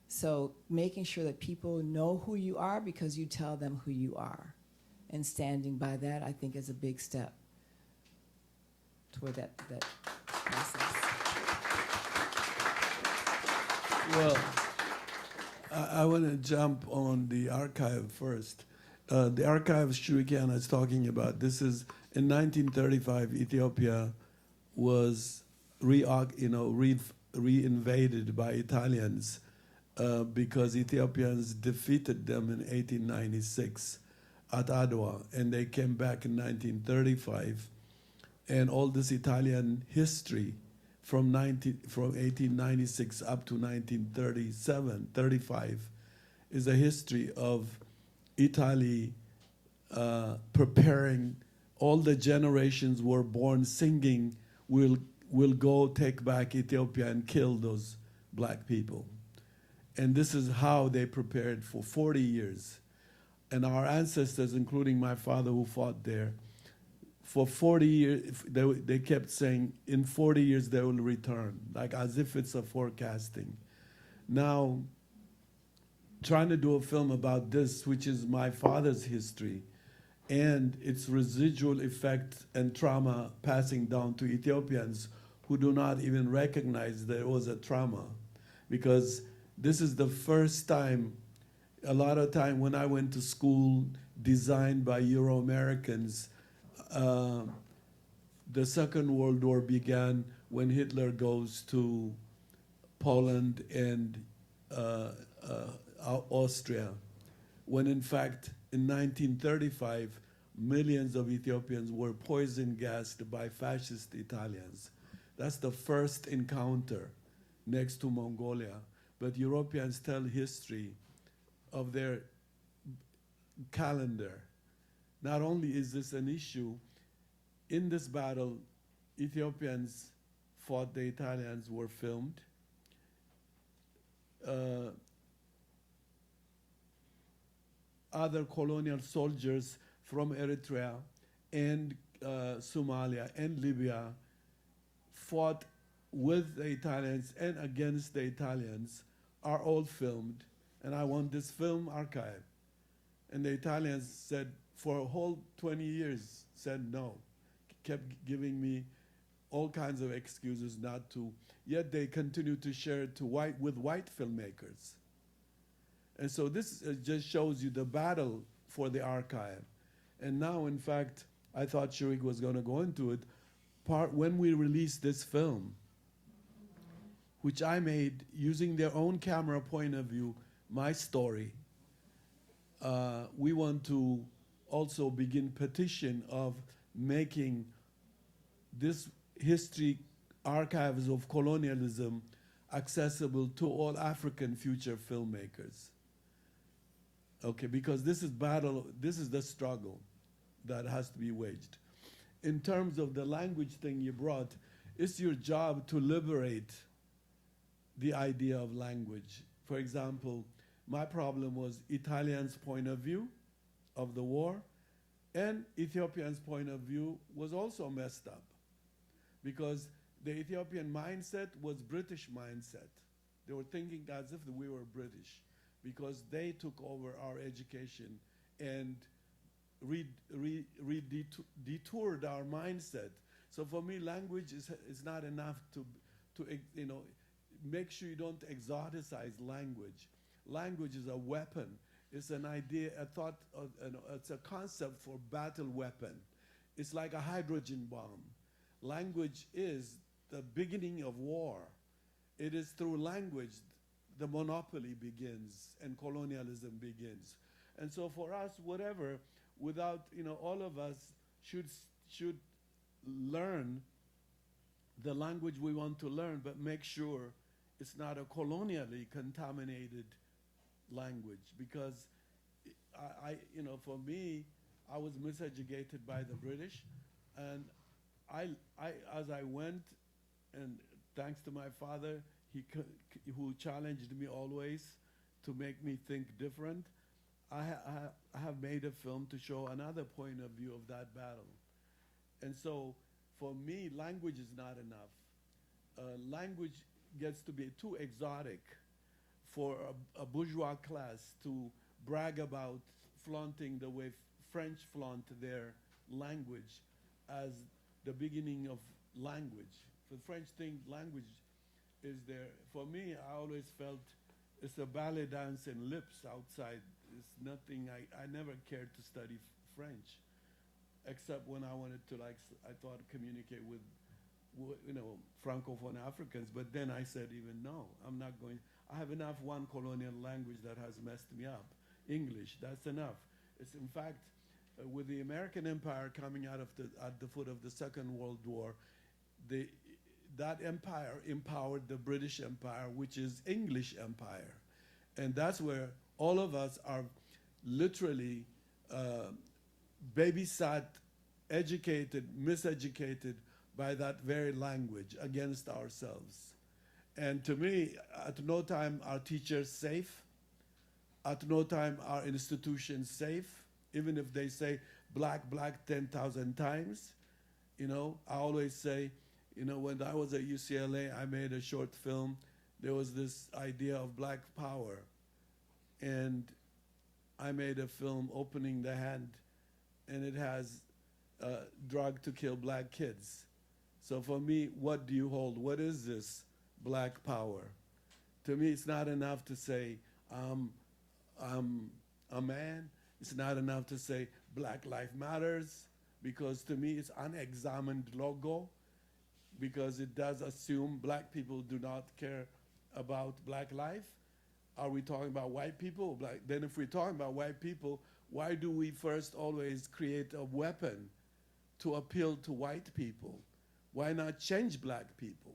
So making sure that people know who you are because you tell them who you are. And standing by that, I think, is a big step toward that process. Well, I want to jump on the archive first. The archive Shurikiana is talking about, this is in 1935, Ethiopia was reinvaded by Italians because Ethiopians defeated them in 1896 at Adwa, and they came back in 1935. And all this Italian history from 1896 up to 1937, 35, is a history of Italy preparing. All the generations were born singing, we'll go take back Ethiopia and kill those black people. And this is how they prepared for 40 years. And our ancestors, including my father who fought there, for 40 years, they kept saying, in 40 years they will return, like as if it's a forecasting. Now, trying to do a film about this, which is my father's history, and its residual effect and trauma passing down to Ethiopians who do not even recognize there was a trauma. Because this is the first time, a lot of time when I went to school designed by Euro-Americans, the Second World War began when Hitler goes to Poland and Austria, when in fact in 1935 millions of Ethiopians were poison gassed by fascist Italians. That's the first encounter next to Mongolia. But Europeans tell history of their calendar. Not only is this an issue, in this battle, Ethiopians fought the Italians, were filmed. Other colonial soldiers from Eritrea and Somalia and Libya fought with the Italians and against the Italians, are all filmed. And I want this film archive. And the Italians said, for a whole 20 years, said no, kept giving me all kinds of excuses not to, yet they continue to share it with white filmmakers. And so this just shows you the battle for the archive. And now, in fact, I thought Sharik was going to go into it. When we released this film, which I made using their own camera point of view, my story, we want to also begin petition of making this history archives of colonialism accessible to all African future filmmakers. Okay, because this is the struggle that has to be waged. In terms of the language thing you brought, it's your job to liberate the idea of language. For example, my problem was Italians' point of view of the war, and Ethiopians' point of view was also messed up, because the Ethiopian mindset was British mindset. They were thinking as if we were British, because they took over our education and detoured our mindset. So for me, language is not enough to make sure you don't exoticize language. Language is a weapon. It's an idea, a thought, it's a concept for battle weapon. It's like a hydrogen bomb. Language is the beginning of war. It is through language the monopoly begins and colonialism begins. And so for us, whatever, without, all of us should learn the language we want to learn, but make sure it's not a colonially contaminated language. Because for me, I was miseducated by the British, and as I went, and thanks to my father, who challenged me always to make me think different. I have made a film to show another point of view of that battle. And so for me, language is not enough. Language gets to be too exotic for a bourgeois class to brag about flaunting the way French flaunt their language as the beginning of language. The French think language is there. For me, I always felt it's a ballet dance and lips outside. It's nothing. I never cared to study French, except when I wanted to, I thought, communicate with, Francophone Africans. But then I said, even no, I'm not going. I have enough one colonial language that has messed me up. English, that's enough. It's in fact, with the American Empire coming out of at the foot of the Second World War, that empire empowered the British Empire, which is English Empire. And that's where all of us are literally babysat, educated, miseducated by that very language against ourselves. And to me, at no time are teachers safe. At no time are institutions safe, even if they say black, black 10,000 times. I always say, when I was at UCLA, I made a short film. There was this idea of black power. And I made a film, Opening the Hand, and it has drug to kill black kids. So for me, what do you hold? What is this black power? To me, it's not enough to say, I'm a man. It's not enough to say Black Lives Matters, because to me, it's unexamined logo, because it does assume black people do not care about black life. Are we talking about white people? Then if we're talking about white people, why do we first always create a weapon to appeal to white people? Why not change black people?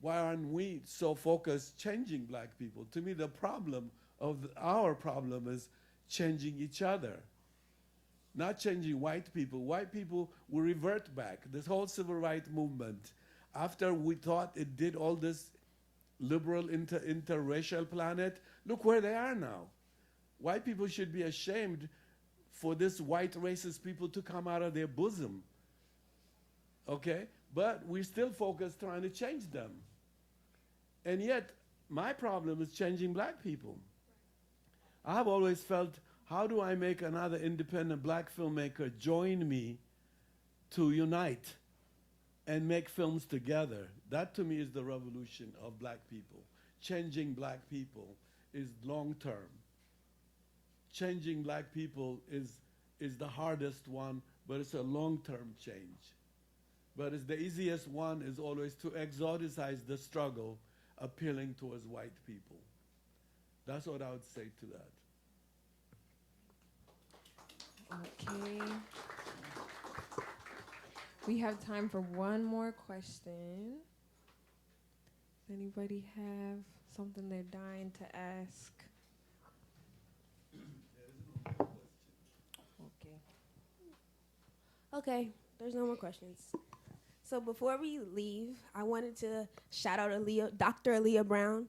Why aren't we so focused changing black people? To me, the problem of our problem is changing each other, not changing white people. White people will revert back. This whole civil rights movement, after we thought it did all this liberal interracial planet, look where they are now. White people should be ashamed for this white racist people to come out of their bosom. Okay? But we still focus trying to change them. And yet, my problem is changing black people. I have always felt, how do I make another independent black filmmaker join me to unite and make films together? That to me is the revolution of black people. Changing black people is long term. Changing black people is the hardest one, but it's a long-term change. But it's the easiest one is always to exoticize the struggle, appealing towards white people. That's what I would say to that. Okay. We have time for one more question. Does anybody have something they're dying to ask? Okay. Okay, there's no more questions. So before we leave, I wanted to shout out Dr. Aaliyah Brown.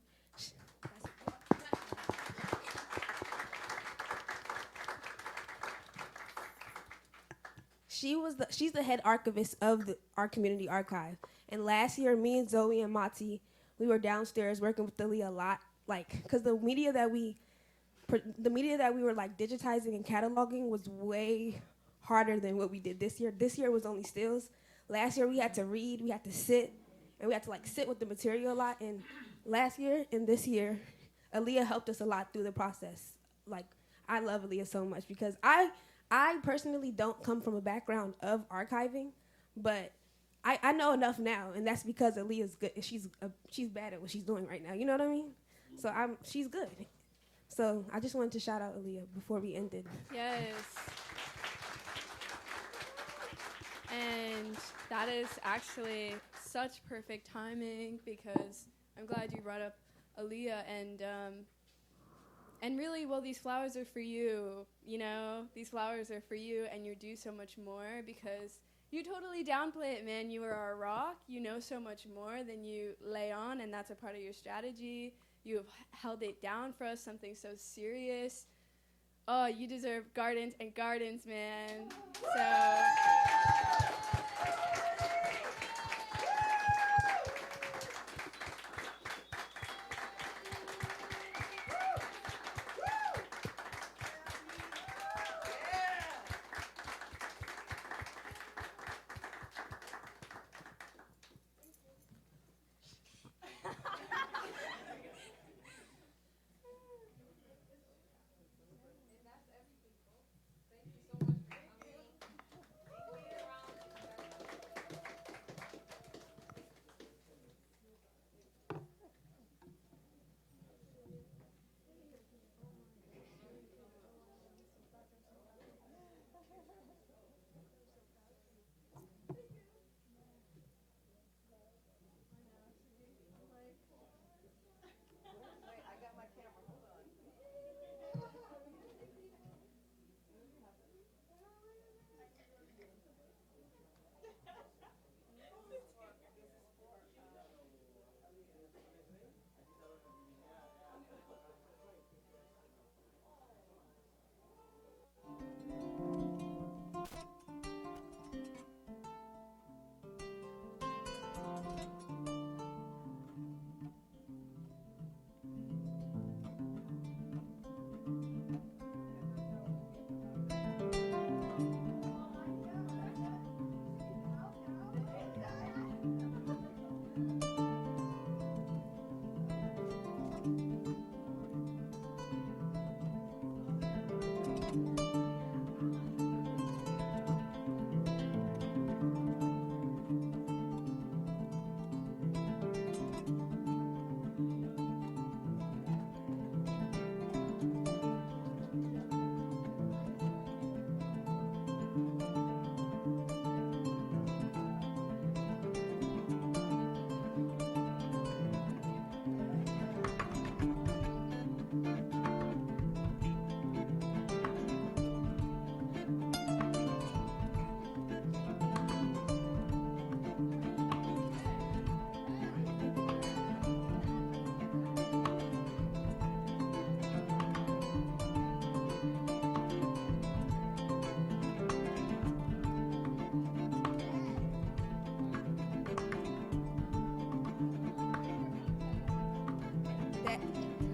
She's the head archivist of our community archive. And last year, me and Zoe and Mati, we were downstairs working with Aaliyah a lot, because the media that we were digitizing and cataloging was way harder than what we did this year. This year was only stills. Last year we had to read, we had to sit, and we had to sit with the material a lot. And last year and this year, Aaliyah helped us a lot through the process. I love Aaliyah so much because I personally don't come from a background of archiving, but I know enough now, and that's because Aaliyah's good. She's bad at what she's doing right now. You know what I mean? So she's good. So I just wanted to shout out Aaliyah before we ended. Yes. And that is actually such perfect timing because I'm glad you brought up Aaliyah and really, well, these flowers are for you, These flowers are for you, and you do so much more because You totally downplay it, man. You are our rock. You know so much more than you lay on, and that's a part of your strategy. You have held it down for us, something so serious. Oh, you deserve gardens and gardens, man. So...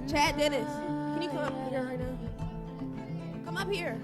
Chad Dennis, can you come up here right now? Come up here.